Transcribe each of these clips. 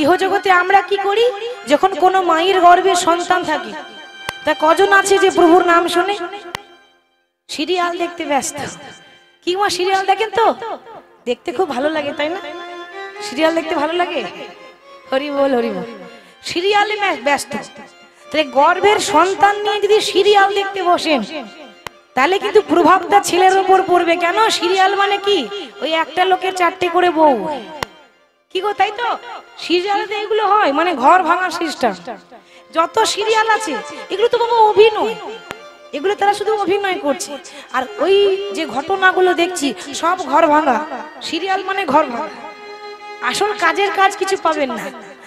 ইহজগতে আমরা কি করি, যখন কোনো মায়ের গর্ভে সন্তান থাকে, তা কজন আছে যে প্রভুর নাম শুনে? সিরিয়াল দেখতে ব্যস্ত। কি মা সিরিয়াল দেখেন তো? দেখতে খুব ভালো লাগে, তাই না? সিরিয়াল দেখতে ভালো লাগে। হরি বল হরি বল। সিরিয়ালে ব্যস্ত। তাহলে গর্ভের সন্তান নিয়ে যদি সিরিয়াল দেখতে বসেন, তাহলে কিন্তু প্রভাবটা ছেলের উপর পড়বে। কেন? সিরিয়াল মানে কি, ওই একটা লোকের 4টে করে বউ, কি গো, তাই তো? সিরিয়ালে এগুলো হয়, মানে ঘর ভাঙার সিস্টেম। যত সিরিয়াল আছে এগুলো তো বাবা অভিনয়, এগুলো তারা শুধু অভিনয় করছে। আর ওই যে ঘটনাগুলো দেখছি সব ঘর ভাঙা। সিরিয়াল মানে ঘর ভাঙা, আসল কাজের কাজ কিছু পাবেন না।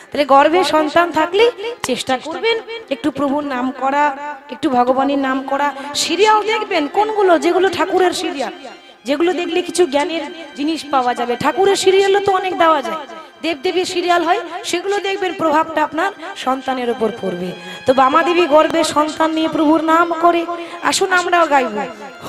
তাহলে গর্ভে সন্তান থাকলে চেষ্টা করবেন একটু প্রভুর নাম করা, একটু ভগবানের নাম করা। সিরিয়াল দেখবেন কোনগুলো, যেগুলো ঠাকুরের সিরিয়াল, যেগুলো দেখলে কিছু জ্ঞানের জিনিস পাওয়া যাবে। ঠাকুরের সিরিয়ালও তো অনেক দেওয়া যায়, দেবদেবীর সিরিয়াল হয়, সেগুলো দেখবেন প্রভাবটা আপনার সন্তানের উপর পড়বে। তো বামা দেবী গর্ভে সন্তান নিয়ে প্রভুর নাম করে। আসুন আমরাও গাইব।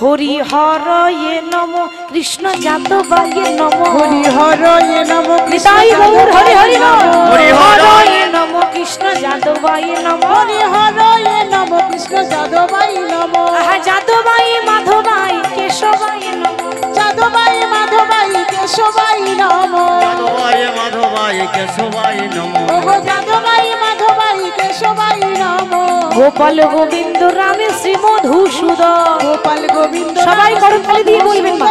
হরি হরয়ে নম কৃষ্ণ যাদবায়ে নম, হরি হরয়ে নম নিতাই গৌর হরি হরি নম। হরি হরয়ে নম কৃষ্ণ যাদবায়ে নম, হরি হরয়ে নম কৃষ্ণ যাদবায় নম। আহা যাদবায়ে মাধবায়ে কেশবায়ে নম, যাদবায় মাধবায় কেশবায় নম। যাদবায় মাধবায় কেশবায় নম। ওগো যাদবায় মাধবায় কেশবায় নম। গোপাল গোবিন্দ রামে শ্রী মধুসূদন, গোপাল গোবিন্দ সবাই করতালি দিয়ে বলবেন মা।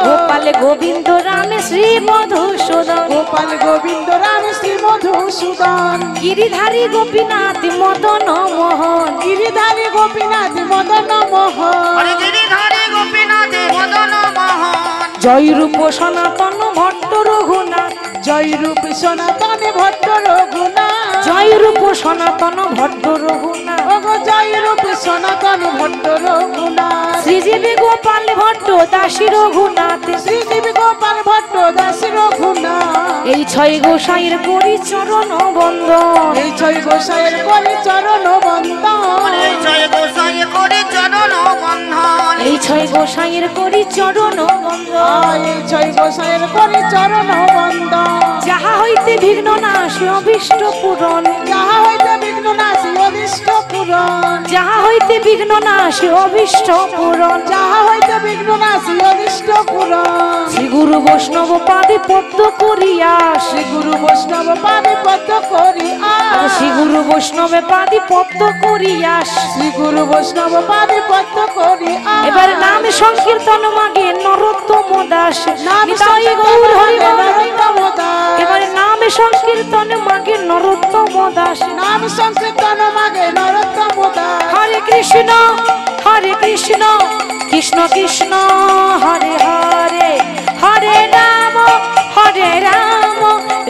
গোপাল গোবিন্দ রামে শ্রী মধুসূদন, গোপাল গোবিন্দ রাম শ্রী মধুসূদন। গিরিধারী গোপীনাথ মদন মোহন, গিরিধারী গোপীনাথ মদন মোহন। হরে গিরিধারী গোপীনাথ মদন মোহন। জয় রূপ সনাতন ভট্ট রঘুনাথ, জয় রূপ সনাতন ভট্ট রঘুনাথ। জয় রূপ সনাতন ভট্ট রঘুনাথ। ওগো জয় রূপ সনাতন ভট্ট রঘুনাথ। শ্রীজীবী গোপাল ভট্ট দাসী রঘুনাথ, শ্রীদেবী গোপাল ভট্ট দাস রঘুনাথ। এই 6 গোসাইয়ের করি চরণ বন্দন, এই 6 গোসাইয়ের করে চরণ বন্দন। এই জয় গোসাই করি চরণ বন্ধন। এই 6 গোসাইয়ের করি চরণ বন্দন। এই 6 গোসাইয়ের করে চরণ বন্দন। যাহা হইতে বিঘ্ন নাশ অভীষ্ট পূরণ, যাহা হইতে বিঘ্ন নাশী অভীষ্ট পূরণ। যাহা হইতে বিঘ্ন নাশ অভীষ্ট পূরণ। যাহা হইতে বিঘ্ন নাশী অভীষ্ট পূরণ। শ্রী গুরু বৈষ্ণব পাদে পদ্ম করিয়া, শ্রী গুরু বৈষ্ণব পাদে পদ্ম করি শ্রী গুরু বৈষ্ণবে পাদে পদ্ম করিয়া। শ্রী গুরু বৈষ্ণব পাদে পদ্ম করি এবার নাম সংকীর্তন মাগে নরোত্তম দাস, নাম নিতাই গৌর হরি বল। নরোত্তম দাস। এবারে নাম সংকীর্তন মাগে নরোত্তম দাস। নাম সংকীর্তন মাগে নরোত্তম দাস। হরে কৃষ্ণ কৃষ্ণ কৃষ্ণ হরে হরে, হরে রাম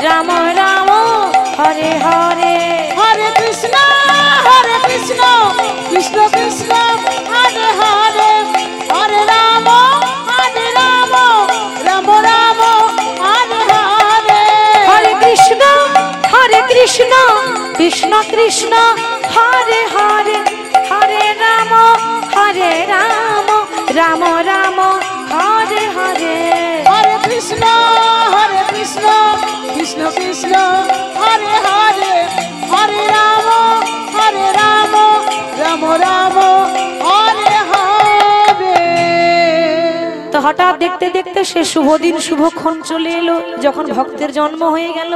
রাম রাম হরে হরে। হরে কৃষ্ণ কৃষ্ণ কৃষ্ণ হরে হরে, হরে রাম রাম রাম হরে হরে। হরে কৃষ্ণ কৃষ্ণ কৃষ্ণ হরে হরে, হরে রাম রাম রাম হরে হরে। হরে কৃষ্ণ কৃষ্ণ কৃষ্ণ হরে হরে, হরে রাম রাম রাম হরে হরে। তো হঠাৎ দেখতে দেখতে সে শুভ দিন শুভক্ষণ চলে এলো, যখন ভক্তের জন্ম হয়ে গেল।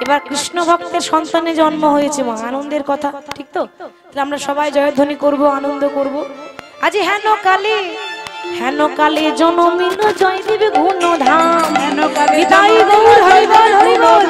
এবার কৃষ্ণ ভক্তের সন্তানের জন্ম হয়েছে। মা আনন্দের কথা, ঠিক তো? তাহলে আমরা সবাই জয়ধ্বনি করব, আনন্দ করব। আজ হেন কালে জনমিল জয় দেবে গুণধাম, নিতাই গৌর হরি বল হরি বল।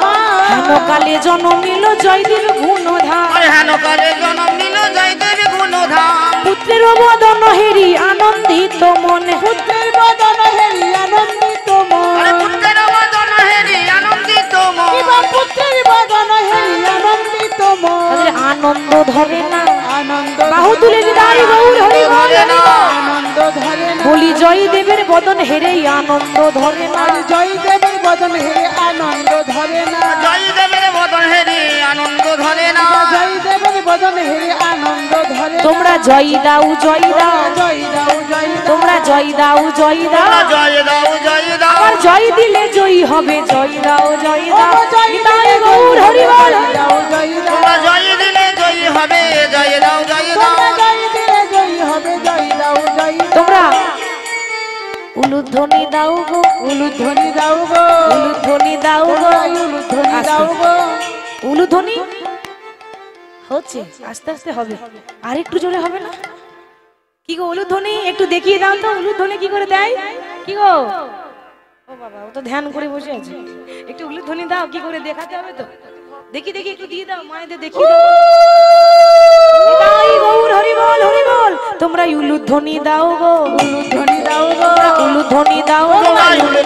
হেন কালে জনমিল জয় দেবে গুণধাম, হেন কালে জনম নিল জয় দেবী গুণধাম। পুত্রের বদন হেরি আনন্দিত মনে, পুত্রের বদন হেরি আনন্দিত মন। পুত্রের বদন হেরি আনন্দিত মন। পুত্রের বদন হেরি আনন্দিত মন। তাদের আনন্দ ধরে না, আনন্দ বাহু তুলে নিতাই গৌর হরি বল হরি বল। আনন্দ ধরে না। বলি জয় দেবের বদন হেরে আনন্দ ধরে না, জয় দেবের বদন হেরে আনন্দ ধরে না। জয় দেবের বদন হেরি আনন্দ ধরে না। জয় দেবের বদন হেরে আনন্দ ধরে না। তোমরা জয় দাও জয় দাও, জয় দাও জয় দাও। তোমরা জয় দাও জয় দাও। জয় দাও জয় দাও। আর জয় দিলে জয় হবে, জয় দাও জয় দাও। নিতাই গৌর হরি বল। উলুধ্বনি দাও গো, উলুধ্বনি দাও গো, উলুধ্বনি দাও গো, উলুধ্বনি দাও গো। উলুধ্বনি হচ্ছে, আস্তে আস্তে হবে, আর একটু জোরে হবে না? কি গো উলুধ্বনি একটু দেখিয়ে দাও তো, উলুধ্বনি কি করে দেয়? কি গো, ও বাবা ও তো ধ্যান করে বসে আছে, একটু উলুধ্বনি দাও, কি করে দেখাতে হবে তো, দেখি দেখি একটু দিয়ে দাও, মায়েদের দেখিয়ে দাও। নিতাই গৌর হরি বল, হরি বল। তোমরা উলুধ্বনি দাও গো, উলুধ্বনি দাও গো, উলুধ্বনি দাও গো,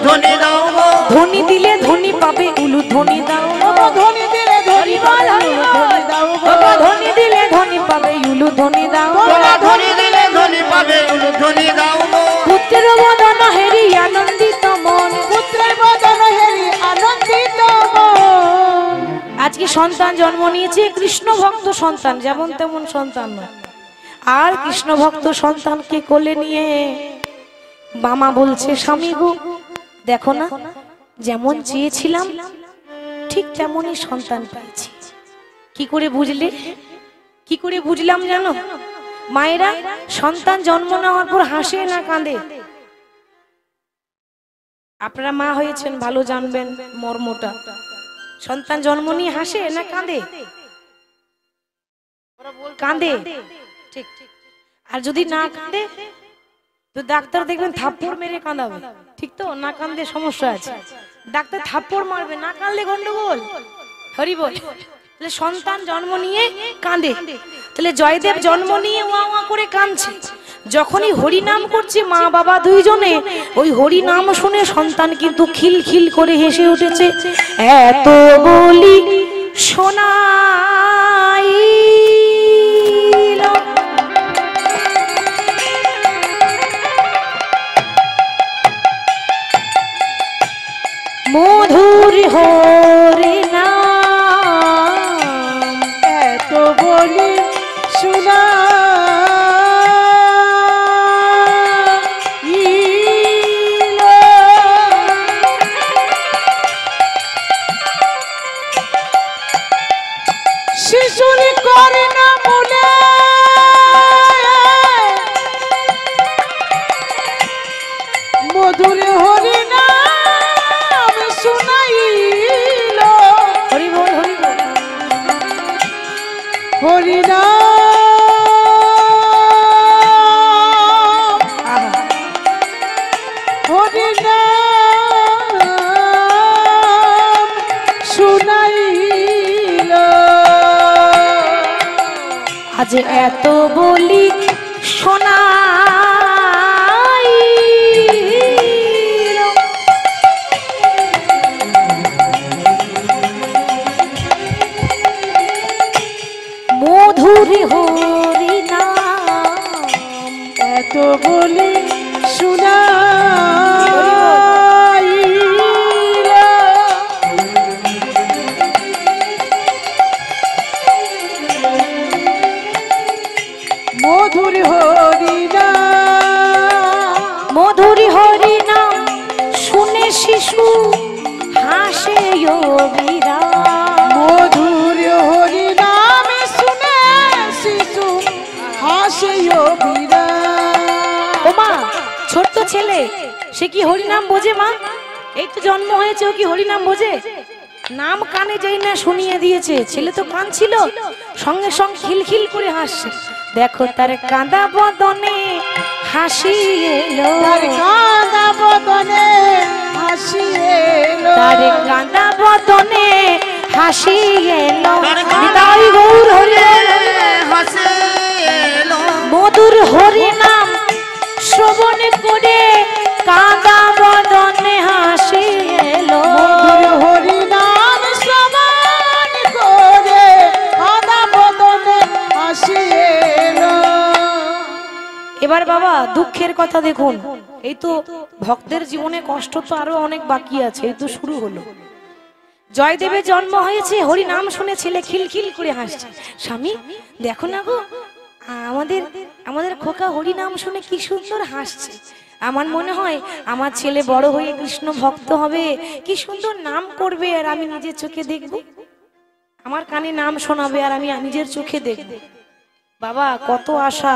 ধ্বনি দাও গো, ধ্বনি দিলে ধ্বনি পাবে, উলুধ্বনি দাও গো, ধ্বনি দিলে ধ্বনি বল, হরি বল। দাও গো, বাবা ধ্বনি দিলে ধ্বনি পাবে, উলুধ্বনি দাও গো। ধ্বনি দিলে ধ্বনি পাবে, ধ্বনি দাও গো। পুত্রের বদন হেরি আনন্দিত মন, পুত্রের বদন হেরি আনন্দিত মন। আজকে সন্তান জন্ম নিয়েছে, কৃষ্ণ ভক্ত সন্তান, যেমন তেমন সন্তান নয়। আর কৃষ্ণ ভক্ত সন্তানকে কোলে নিয়ে মামা বলছে, স্বামী গো দেখো না, যেমন চেয়েছিলাম ঠিক তেমনই সন্তান পেয়েছি। কি করে বুঝলে? কি করে বুঝলাম জানো? মায়েরা সন্তান জন্ম নেওয়ার পর হাসে না কাঁদে? আপনারা মা হয়েছেন, ভালো জানবেন মর্মটা। সন্তান জন্ম নিয়ে হাসে না কাঁদে? কাঁদে, ঠিক। আর যদি না কাঁদে তো ডাক্তার দেখবেন থাপ্পড় মেরে কাঁদাবে, ঠিক তো? না কাঁদলে সমস্যা আছে, ডাক্তার থাপ্পড় মারবে, না কাঁদলে গন্ডগোল। হরি বল। তাহলে সন্তান জন্ম নিয়ে কাঁদে, তাহলে জয়দেব জন্ম নিয়ে ওয়া ওয়া করে কাঁদছে। যখনই হরি নাম করছে মা বাবা দুইজনে, ওই হরি নাম শুনে সন্তান কিন্তু খিলখিল করে হেসে উঠেছে। এত বলি শোনাই মধুর হরি নাম, এত বলি শোনা শিশুরি করে না মূলে মধুর হরি নাম শুনাইল। হরি বল, হরি বল। হরি নাম আহা, হরি নাম শুনাইল। আজ এত বলি শোনাই মধুর হরি নাম, এত বলি শুনাইল। মধুর হরি নাম, মধুর হরি নাম শুনে শিশু হাসে অবিরাম। মধুর হরি নাম শুনে শিশু হাসে অবিরাম। ও মা, ছোট্ট ছেলে সে কি হরি নাম বোঝে? মা এই তো জন্ম হয়েছে, ও কি হরি নাম বোঝে? নাম কানে যাই না শুনিয়ে দিয়েছে, ছেলে তো কাঁদছিল, সঙ্গে সঙ্গে খিলখিল করে হাসছে। দেখো তার কাঁদা বদনে হাসি এলো, তার কাঁদা বদনে হাসি এলো, তার কাঁদা বদনে হাসি এলো। নিতাই গৌর হরি বল। হাসে এলো, মধুর হরি নাম শ্রবণ করে কাঁদা বদনে হাসি এলো। মধুর হরি নাম শ্রবণ করে কাঁদা বদনে হাসি এলো। এবার বাবা দুঃখের কথা দেখুন, এই তো ভক্তের জীবনে কষ্ট তো আরো অনেক বাকি আছে, এই তো শুরু হলো। জয়দেবের জন্ম হয়েছে, হরি নাম শুনে ছেলে খিলখিল করে হাসছে। স্বামী দেখো না গো, আমাদের আমাদের খোকা হরি নাম শুনে কি সুন্দর হাসছে। আমার মনে হয় আমার ছেলে বড় হয়ে কৃষ্ণ ভক্ত হবে, কি সুন্দর নাম করবে, আর আমি নিজের চোখে দেখব, আমার কানে নাম শোনাবে আর আমি নিজের চোখে দেখব। বাবা কত আশা,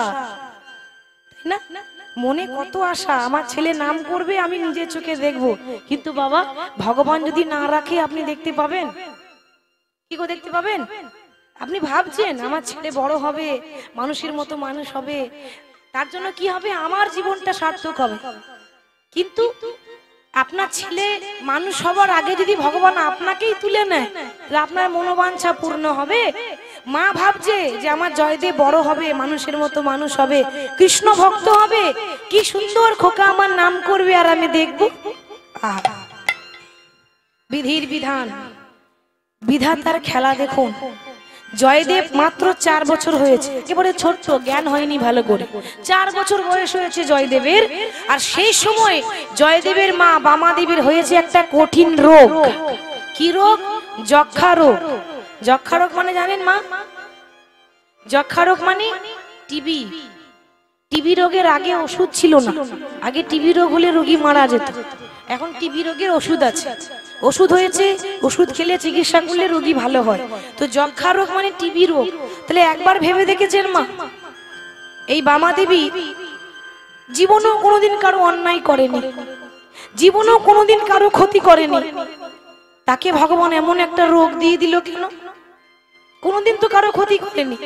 তাই না? মনে কত আশা আমার ছেলে নাম করবে, আমি নিজের চোখে দেখব। কিন্তু বাবা, ভগবান যদি না রাখে আপনি দেখতে পাবেন? কি করে দেখতে পাবেন? আপনি ভাবছেন আমার ছেলে বড় হবে, মানুষের মতো মানুষ হবে, তার জন্য কি হবে? আমার জীবনটা সার্থক হবে। কিন্তু আপনার ছেলে মানুষ হবার আগে যদি ভগবান আপনাকেই তুলে নেয়, তাহলে আপনার মনোবাঞ্ছা পূর্ণ হবে? মা ভাবছে যে আমার জয়দেব বড় হবে, মানুষের মতো মানুষ হবে, কৃষ্ণ ভক্ত হবে, কি সুন্দর খোকা আমার নাম করবে আর আমি দেখব। বিধির বিধান, বিধাতার খেলা দেখুন। জয়দেব মাত্র 4 বছর হয়েছে, একেবারে ছোট্ট, জ্ঞান হয়নি ভালো করে। 4 বছর বয়স হয়েছে জয়দেবের। আর সেই সময় জয়দেবের মা বামাদেবীর হয়েছে একটা কঠিন রোগ। কি রোগ? যক্ষা রোগ। যক্ষা রোগ মানে জানেন মা? যক্ষা রোগ মানে টিবি। টিবি রোগের আগে ওষুধ ছিল না। আগে টিবি রোগ হলে রোগী মারা যেত, এখন টিবি রোগের ওষুধ আছে। ওষুধ হয়েছে, ওষুধ খেলে চিকিৎসা করলে রোগী ভালো হয়। তো যক্ষা রোগ মানে টিবি রোগ। তাহলে একবার ভেবে দেখেছেন মা, এই বামাদেবী জীবনেও কোনোদিন কারো অন্যায় করেনি, জীবনেও কোনোদিন কারো ক্ষতি করেনি, তাকে ভগবান এমন একটা রোগ দিয়ে দিল কেন? কোনোদিন তো কারো ক্ষতি করেনি,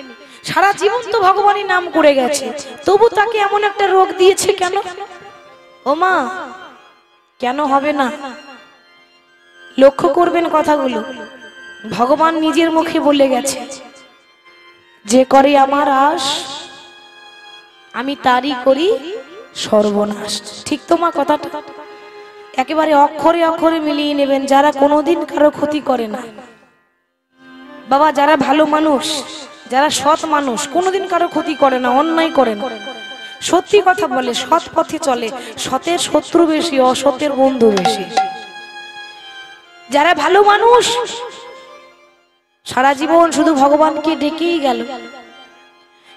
সারা জীবন তো ভগবানের নাম করে গেছে, তবু তাকে এমন একটা রোগ দিয়েছে কেন? ও মা, কেন হবে না? লক্ষ্য করবেন কথাগুলো। ভগবান নিজের মুখে বলে গেছে, যে করে আমার আশ আমি তারই করি সর্বনাশ। ঠিক তো মা কথাটা? একেবারে অক্ষরে অক্ষরে মিলিয়ে নেবেন। যারা কোনোদিন কারো ক্ষতি করে না বাবা, যারা ভালো মানুষ, যারা সৎ মানুষ, কোনোদিন কারো ক্ষতি করে না, অন্যায় করে না, সত্যি কথা বলে, সৎ পথে চলে, সতের শত্রু বেশি, অসতের বন্ধু বেশি। যারা ভালো মানুষ সারা জীবন শুধু ভগবানকে ডেকেই গেল,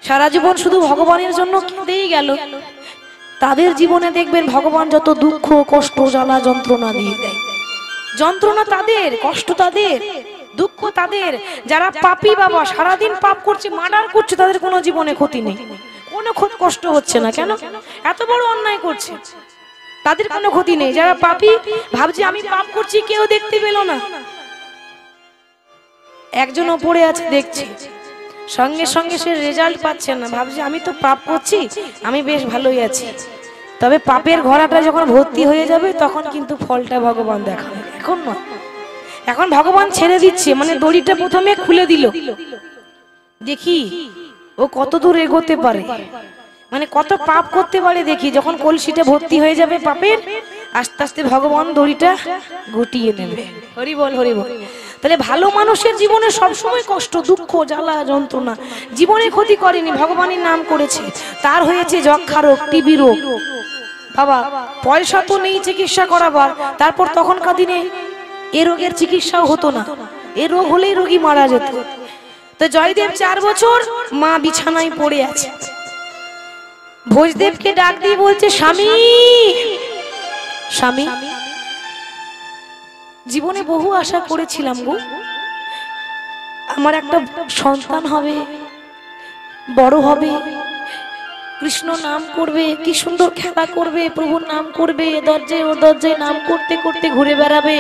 সারা জীবন শুধু ভগবানের জন্য কেঁদেই গেল, তাদের জীবনে দেখবেন ভগবান যত দুঃখ কষ্ট জ্বালা যন্ত্রণা দিয়ে দেয়। যন্ত্রণা তাদের, কষ্ট তাদের, দুঃখ তাদের। যারা পাপী বাবা, সারাদিন পাপ করছে, মার্ডার করছে, তাদের কোনো জীবনে ক্ষতি নেই, কোনো কষ্ট হচ্ছে না। কেন? এত বড় অন্যায় করছে, তাদের কোনো ক্ষতি নেই। যারা পাপী ভাবছে আমি পাপ করছি, কেউ দেখতে পেল না, একজন ওপরে আছে দেখছে, সঙ্গে সঙ্গে সে রেজাল্ট পাচ্ছে না, ভাবছে আমি তো পাপ করছি, আমি বেশ ভালোই আছি। তবে পাপের ঘোড়াটা যখন ভর্তি হয়ে যাবে তখন কিন্তু ফলটা ভগবান দেখাবে। এখন না, এখন ভগবান ছেড়ে দিচ্ছে, মানে দড়িটা প্রথমে খুলে দিল, দেখি ও কত দূর এগোতে পারে, মানে কত পাপ করতে পারে দেখি। যখন কলসিটা ভর্তি হয়ে যাবে পাপের, আস্তে আস্তে ভগবান দড়িটা গুটিয়ে নেবে। হরি বল, হরি বল। তাহলে ভালো মানুষের জীবনে সবসময় কষ্ট দুঃখ জ্বালা যন্ত্রণা, জীবনে ক্ষতি করেনি, ভগবানের নাম করেছে, তার হয়েছে যক্ষা রোগ, টিবি রোগ। বাবা, পয়সা তো নেই চিকিৎসা করাবার, তারপর তখনকার দিনে এ রোগের চিকিৎসাও হতো না, এ রোগ হলেই রোগী মারা যেত। তো জয়দেব 4 বছর মা বিছানায় পড়ে আছে। ভোজদেবকে ডাক দিয়ে বলছে, স্বামী স্বামী, জীবনে বহু আশা করেছিলাম গো, আমার একটা সন্তান হবে, বড় হবে, কৃষ্ণ নাম করবে, কি সুন্দর খেলা করবে, প্রভুর নাম করবে, দরজায় ও দরজায় নাম করতে করতে ঘুরে বেড়াবে,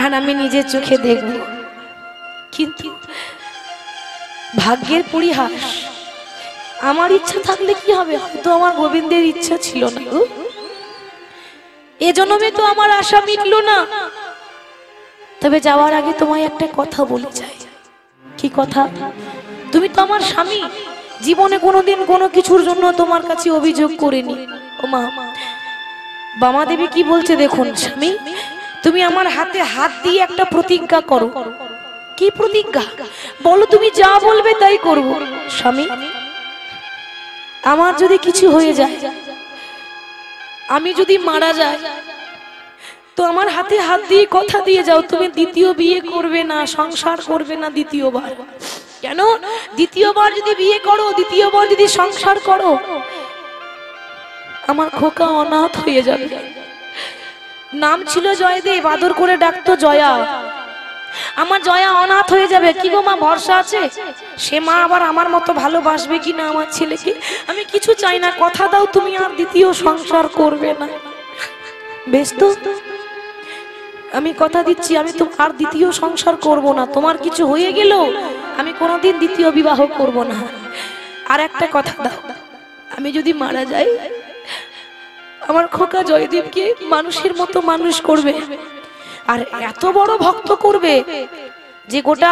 আর আমি নিজের চোখে দেখব। কিন্তু ভাগ্যের পরিহাস, আমার ইচ্ছা থাকলে কি হবে, হয়তো আমার গোবিন্দের ইচ্ছা ছিল না গো, এ জন্মে তো আমার আশা মিটলো না। তবে যাওয়ার আগে তোমায় একটা কথা বলে যাই। কি কথা? তুমি তো আমার স্বামী, জীবনে কোনোদিন কোনো কিছুর জন্য তোমার কাছে অভিযোগ করিনি। ও মা, বামাদেবী কি বলছে দেখুন, স্বামী তুমি আমার হাতে হাত দিয়ে একটা প্রতিজ্ঞা করো। কি প্রতিজ্ঞা? বলো, তুমি যা বলবে তাই করব। স্বামী, আমার যদি কিছু হয়ে যায়, আমি যদি মারা যাই, তো আমার হাতে হাত দিয়ে কথা দিয়ে যাও, তুমি দ্বিতীয় বিয়ে করবে না, সংসার করবে না দ্বিতীয়বার। কেন? দ্বিতীয়বার যদি বিয়ে করো, দ্বিতীয়বার যদি সংসার করো, আমার খোকা অনাথ হয়ে যাবে। নাম ছিল জয়দেব, আদর করে ডাকতো জয়া। আমার জয়া অনাথ হয়ে যাবে, কি গো মা ভরসা আছে? সে মা আবার আমার মতো ভালোবাসবে কি না আমার ছেলেকে? আমি কিছু চাই না, কথা দাও তুমি আর দ্বিতীয় সংসার করবে না। বেশ তো, আমি কথা দিচ্ছি আমি তো আর দ্বিতীয় সংসার করব না। তোমার কিছু হয়ে গেল আমি কোনোদিন দ্বিতীয় বিবাহ করব না। আর একটা কথা দাও, আমি যদি মারা যাই আমার খোকা জয়দেবকে মানুষের মতো মানুষ করবে, আর এত বড় ভক্ত করবে যে গোটা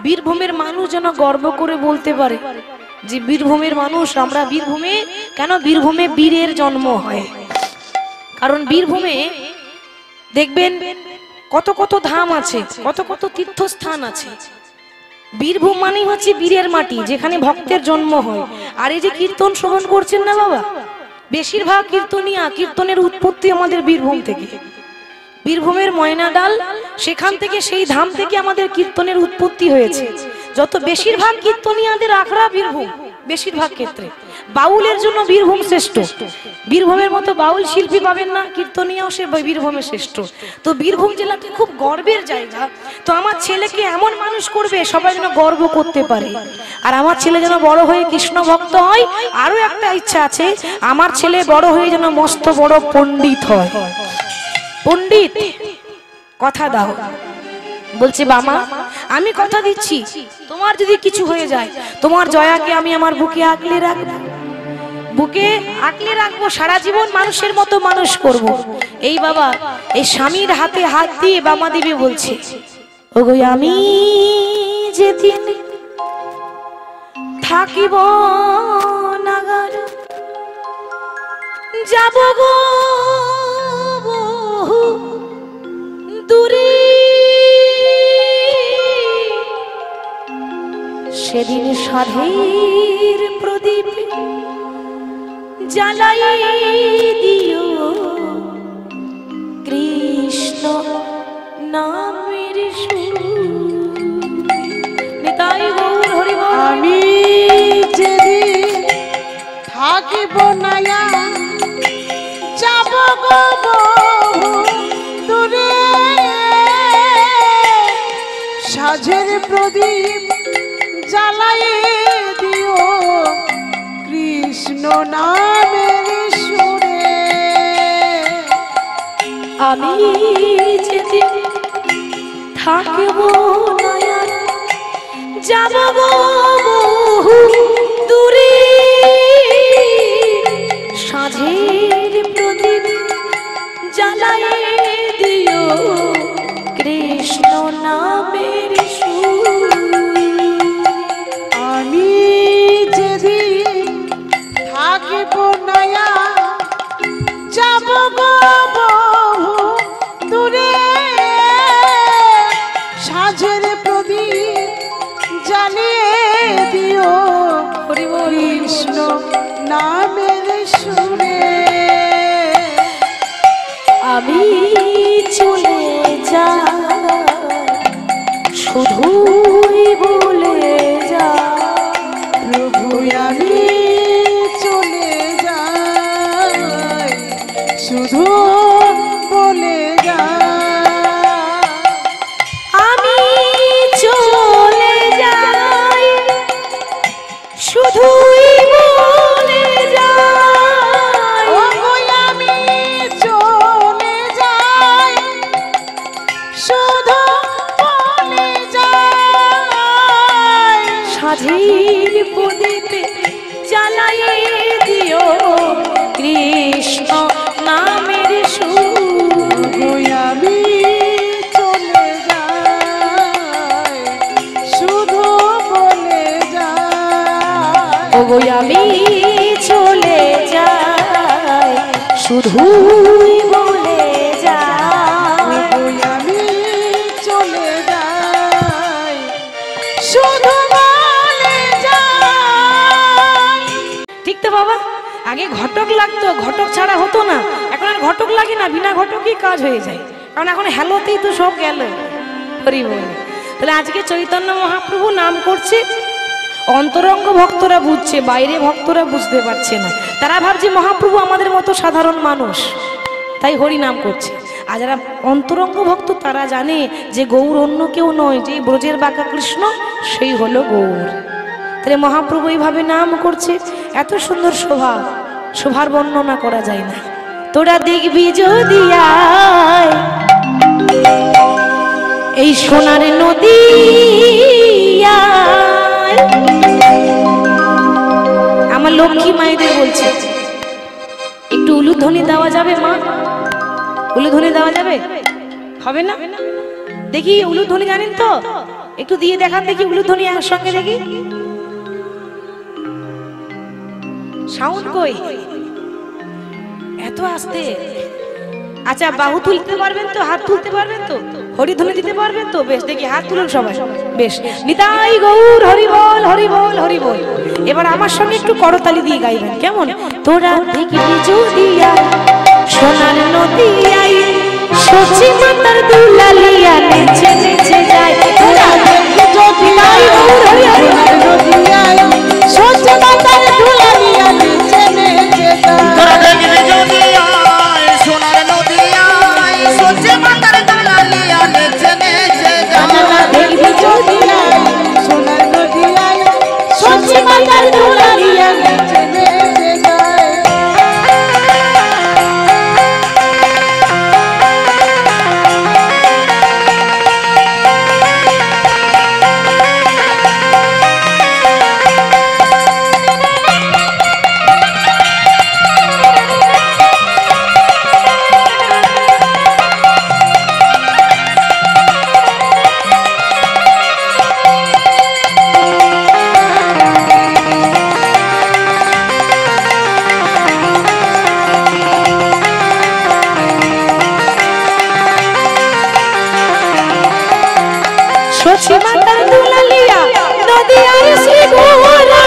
বীরভূমের মানুষ যেন গর্ব করে বলতে পারে যে বীরভূমের মানুষ আমরা বীরভূমে। কেন বীরভূমে বীরের জন্ম হয়? কারণ বীরভূমে দেখবেন কত কত ধাম আছে, কত কত তীর্থস্থান আছে। বীরভূম মানেই হচ্ছে বীরের মাটি, যেখানে ভক্তের জন্ম হয়। আর এই যে কীর্তন শ্রবণ করছেন না বাবা, বেশিরভাগ কীর্তনিয়া, কীর্তনের উৎপত্তি আমাদের বীরভূম থেকে। বীরভূমের ময়নাডাল, সেখান থেকে সেই ধাম থেকে আমাদের কীর্তনের উৎপত্তি হয়েছে। যত বেশিরভাগ কীর্তনিয়াদের আখড়া বীরভূম, বেশিরভাগ ক্ষেত্রে বাউলের জন্য বীরভূম শ্রেষ্ঠ। বীরভূমের মতো বাউল শিল্পী পাবেন না, কীর্তনিয়াও সে বীরভূমে শ্রেষ্ঠ। তো বীরভূম জেলাটি খুব গর্বের জায়গা। তো আমার ছেলেকে এমন মানুষ করবে সবাই যেন গর্ব করতে পারে, আর আমার ছেলে যেন বড় হয়ে কৃষ্ণ ভক্ত হয়। আরো একটা ইচ্ছা আছে, আমার ছেলে বড় হয়ে যেন মস্ত বড় পণ্ডিত হয়। পণ্ডিত, কথা দাও। বলছে বাবা আমি কথা দিচ্ছি তোমার যদি কিছু হয়ে যায় তোমার জয়াকে আমি আমার বুকে আগলে রাখবো, বুকে আগলে রাখবো, সারা জীবন মানুষের মতো মানুষ করব। এই বাবা এই স্বামীর হাতে হাত দিয়ে বামা দেবী বলছে, ওগো আমি যেদিন থাকিব নাগার যাব গো দূরে, সেদিন সাধের প্রদীপ জ্বালাই দিও কৃষ্ণ নামের নিতাই গৌর হরি বল। আমি যেদিন থাকিব নায়া যাব গো বহু দূরে, সাজের প্রদীপ জ্বালাই দিও কৃষ্ণ নামের সুরে। আমি যেদিন থাকিব নয়া যাব গো বহু দূরে, সাঁঝের প্রদীপ জ্বালাই দিও কৃষ্ণ নামের সুর। আমি যেদিন থাকিব নয়া যাব গো বহু দূরে, সাঁঝের প্রদীপ জ্বালিয়ে দিও কৃষ্ণ নামের সুরে। আমি চলে যা শুধুই বলে যা, প্রভু আমি চলে যাই শুধু বলে যা। আমি চলে যাই শুধুই বলে যাই, ও গো আমি চলে যাই শুধু বলে যাই, সাধের প্রদীপে জ্বালাইয়ে দিও কৃষ্ণ নামের সুর। আমি চলে যাই শুধু বলে যাই, ওগো আমি চলে যাই শুধুই বলে যাই, আমি চলে যাই শুধু বলে যাই। ঠিক তো বাবা? আগে ঘটক লাগতো, ঘটক ছাড়া হতো না। এখন আর ঘটক লাগে না, বিনা ঘটকই কাজ হয়ে যায়। কারণ এখন হ্যালোতেই তো সব গেল। হরি বল। তাহলে আজকে চৈতন্য মহাপ্রভু নাম করছে, অন্তরঙ্গ ভক্তরা বুঝছে, বাইরে ভক্তরা বুঝতে পারছে না। তারা ভাবছে মহাপ্রভু আমাদের মতো সাধারণ মানুষ, তাই হরি নাম করছে। আর যারা অন্তরঙ্গ ভক্ত তারা জানে যে গৌর অন্য কেউ নয়, যে ব্রজের বাঁকা কৃষ্ণ সেই হলো গৌর। তাহলে মহাপ্রভু এইভাবে নাম করছে, এত সুন্দর শোভা, শোভার বর্ণনা করা যায় না। তোরা দেখবি যদি আয় এই সোনার নদী, আমার লক্ষ্মী মায়েদের বলছে একটু উলুধ্বনি দেওয়া যাবে মা? উলুধ্বনি দেওয়া যাবে? হবে না? দেখি উলুধ্বনি জানেন তো? একটু দিয়ে দেখান দেখি উলুধ্বনি একসঙ্গে দেখি। সাউন্ড কই? এত আস্তে। আচ্ছা বাহু তুলতে পারবেন তো? হাত তুলতে পারবেন তো? হরিধ্বনি দিতে পারবেন তো? বেশ, দেখি হাত তুলুন সবাই। বেশ, নিতাই গৌর হরি বল, হরি বল, হরি বল। এবার আমার সঙ্গে একটু করতালি দিয়ে গাইবেন, কেমন? তোরা দেখবি যদি আয় সোনার নদী আই, সচি মাতার দুলালিয়া নেচে নেচে যায়। তোরা দেখবি যদি আয় গৌর হরি হরি নদী আই, সচি মাতার দুলালিয়া নেচে নেচে যায়। তোরা দেখবি যদি আয় সোনার নদী আয়, সচি মাতার দুলালিয়া নেচে নেচে যায়। তোরা দেখবি যদি আয় সোনার নদী আই, সচি মাতার দুলালিয়া নেচে নেচে যায়। সচি মাতার দুলালিয়া নদী আর শ্রী গৌরা,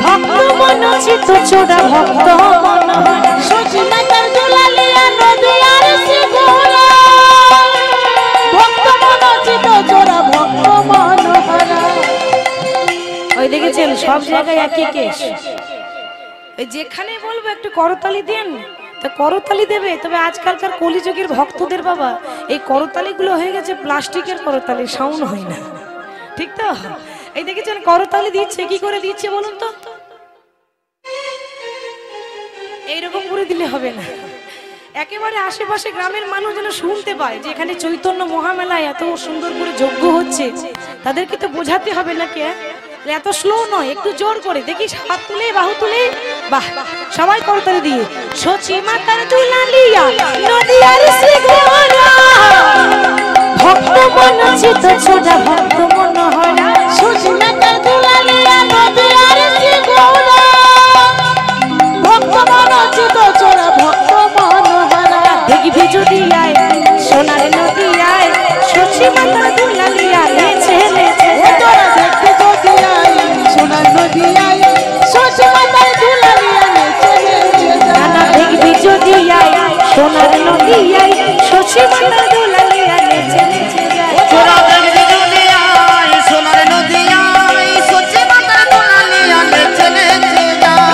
ভক্ত মন চিত্ত চোরা ভক্ত মন। সচি মাতার দুলালিয়া নদী আর শ্রী গৌরা, ভক্ত মন চিত্ত চোরা ভক্ত মন। ওই দেখেছেন সব জায়গায় একই কেস। যেখানে বলবো একটু করতালি দেন, তা করতালি দেবে। তবে আজকালকার কলিযুগের ভক্তদের বাবা এই করতালিগুলো হয়ে গেছে প্লাস্টিকের করতালি, সাউন্ড হয় না, ঠিক তো? এই দেখেছেন করতালি দিচ্ছে, কি করে দিচ্ছে বলুন তো? এইরকম করে দিলে হবে না, একেবারে আশেপাশে গ্রামের মানুষ যেন শুনতে পায় যে এখানে চৈতন্য মহামেলায় এত সুন্দর করে যজ্ঞ হচ্ছে। তাদেরকে তো বোঝাতে হবে নাকি, এত স্লো নয়, একটু জোর করে দেখি, হাত তুলে বাহু তুলে। বাহ, সবাই করতালি দিয়ে। সচি মাতার দুলালিয়া নদী আর শ্রী গৌরা, ভক্ত মন চিত্ত চোরা ভক্ত মনোহরা। সচি মাতার দুলালিয়া নদী আর শ্রী গৌরা, ভক্ত মন চিত্ত চোরা ভক্ত মনোহরা। দেখবি যদি আয় সোনার নদী আয়, সচি মাতার দুলালিয়া নেচে নেচে। তোরা দেখবি যদি আয় সোনার নদী আয়, সচি মাতার দুলালিয়া নেচে নেচে যায়। না দেখবি যদি আয় সোনার নদী আয়, সচি মাতার দুলালিয়া নেচে নেচে যায়। তোরা দেখবি যদি আয় সোনার নদী আয়, সচি মাতার দুলালিয়া নেচে নেচে যায়।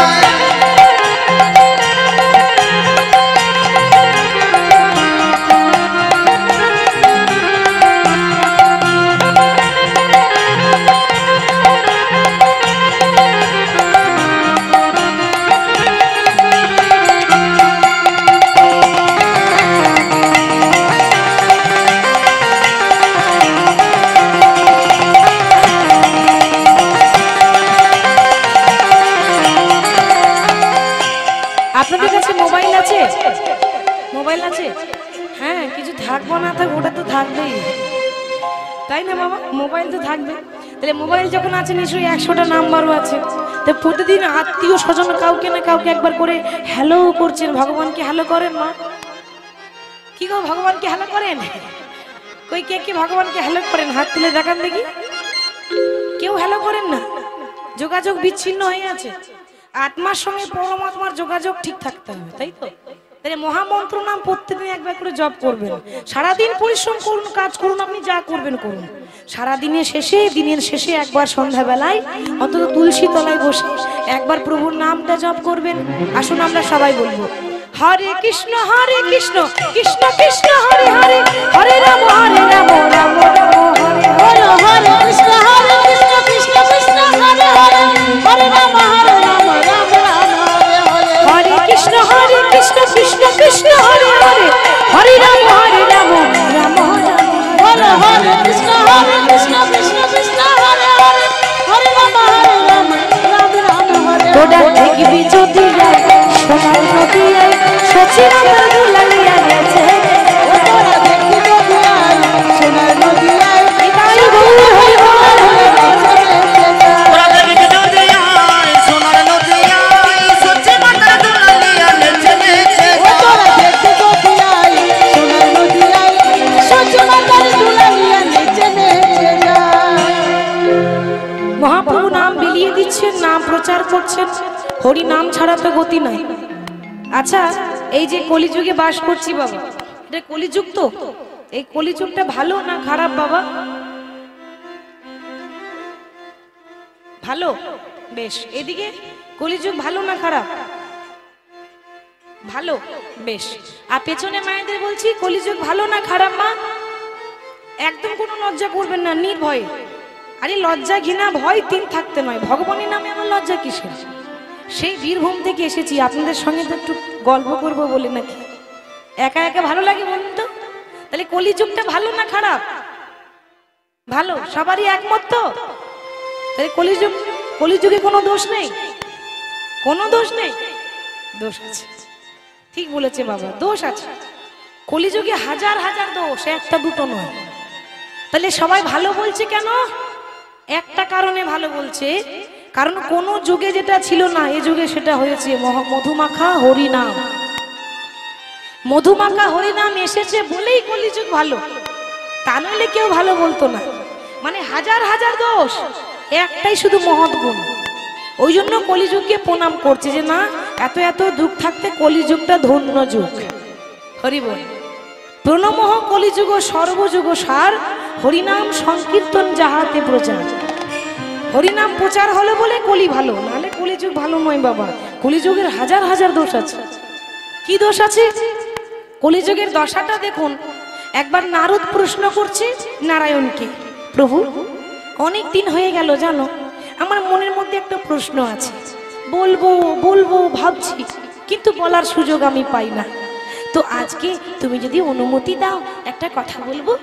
আপনাদের কাছে মোবাইল আছে? মোবাইল আছে? হ্যাঁ, কিছু থাকবো না থাক, ওটা তো থাকবেই, তাই না বাবা? মোবাইল তো থাকবে। তাহলে মোবাইল যখন আছে নিশ্চয়ই 100টা নাম্বারও আছে। তো প্রতিদিন আত্মীয় স্বজন কাউকে না কাউকে একবার করে হ্যালো করছেন। ভগবানকে হ্যালো করেন মা? কি গো, ভগবানকে হ্যালো করেন? কই কে কে ভগবানকে হ্যালো করেন? হাত তুলে দেখান দেখি। কেউ হ্যালো করেন না, যোগাযোগ বিচ্ছিন্ন হয়ে আছে। আত্মার সঙ্গে পরমাত্মার যোগাযোগ ঠিক থাকতে হবে, তাই তো? তাহলে মহামন্ত্র নাম প্রত্যেকদিন একবার করে জপ করবেন। সারাদিন পরিশ্রম করুন, কাজ করুন, আপনি যা করবেন করুন। সারাদিনের শেষে, দিনের শেষে একবার সন্ধ্যাবেলায় অন্তত তুলসী তলায় বসে একবার প্রভুর নামটা জপ করবেন। আসুন আমরা সবাই বলবো, হরে কৃষ্ণ কৃষ্ণ কৃষ্ণ হরে হরে হরে রাম রাম রাম হরে বলো হরে কৃষ্ণ কৃষ্ণ কৃষ্ণ হরে হরে হরে রাম রাম রাম হরে হরে হরে কৃষ্ণ কৃষ্ণ কৃষ্ণ হরে হরে হরে রাম রাম রাম বলো হরে কৃষ্ণ কৃষ্ণ কৃষ্ণ হরে হরে হরে রাম রাম রাম হরে তোরা দেখবি যদি সোনার নদী সচিরাম দুলালিয়া গেছে তোরা দেখবি যদি সোনার নদী তাই গৌর হরি হর ওরা দেখবি যদি সোনার নদিয়ায় সচি মাতার দুলালিয়া নেচে নেচে তোরা দেখবি যদি সোনার নদী সচমাতার দুলালিয়া নেচে নেচে যায়। মহাপ্রভু নাম বিলিয়ে দিচ্ছেন, নাম প্রচার করছেন, হরি নাম ছাড়া তো গতি নাই। আচ্ছা, এই যে কলিযুগে বাস করছি বাবা, এটা কলিযুগ তো, এই কলিযুগটা ভালো না খারাপ বাবা? ভালো, বেশ। এদিকে কলিযুগ ভালো না খারাপ? ভালো, বেশ। আর পেছনে মায়েদের বলছি কলিযুগ ভালো না খারাপ মা? একদম কোনো লজ্জা করবেন না, নির্ভয়ে। আরে লজ্জা ঘৃণা ভয় তিন থাকতে নয়, ভগবানের নামে আমার লজ্জা কিসের? সেই বীরভূম থেকে এসেছি, আপনাদের সঙ্গে তো একটু গল্প করব বলে নাকি একা একা ভালো লাগে বলুন তো? তাহলে কলিযুগটা ভালো না খারাপ? ভালো, সবারই একমত তো? তাহলে কলিযুগে কোনো দোষ নেই? কোনো দোষ নেই? দোষ আছে, ঠিক বলেছে বাবা, দোষ আছে। কলিযুগে হাজার হাজার দোষ, একটা দুটো নয়। তাহলে সবাই ভালো বলছে কেন? একটা কারণে ভালো বলছে, কারণ কোন যুগে যেটা ছিল না এ যুগে সেটা হয়েছে। মধুমাখা হরিনাম, মধুমাখা হরিনাম এসেছে বলেই কলিযুগ ভালো, তা নইলে কেউ ভালো বলতো না। মানে হাজার হাজার দোষ, একটাই শুধু মহৎ গুণ। ওই জন্য কলিযুগকে প্রণাম করছে যে না, এত এত দুঃখ থাকতে কলিযুগটা ধন্য যুগ। হরি বল। প্রণমঃ কলিযুগ সর্বযুগ সার, হরিনাম সংকীর্তন যাহাতে প্রচার। হরিনাম প্রচার হলো বলে কলি ভালো, নাহলে কলিযুগ ভালো নয় বাবা। কলিযুগের হাজার হাজার দোষ আছে। কি দোষ আছে? কলিযুগের দশাটা দেখুন। একবার নারদ প্রশ্ন করছে নারায়ণকে, প্রভু অনেক দিন হয়ে গেল জানো, আমার মনের মধ্যে একটা প্রশ্ন আছে, বলবো বলবো ভাবছি, কিন্তু বলার সুযোগ আমি পাই না। তো আজকে তুমি যদি অনুমতি দাও একটা কথা বলবো।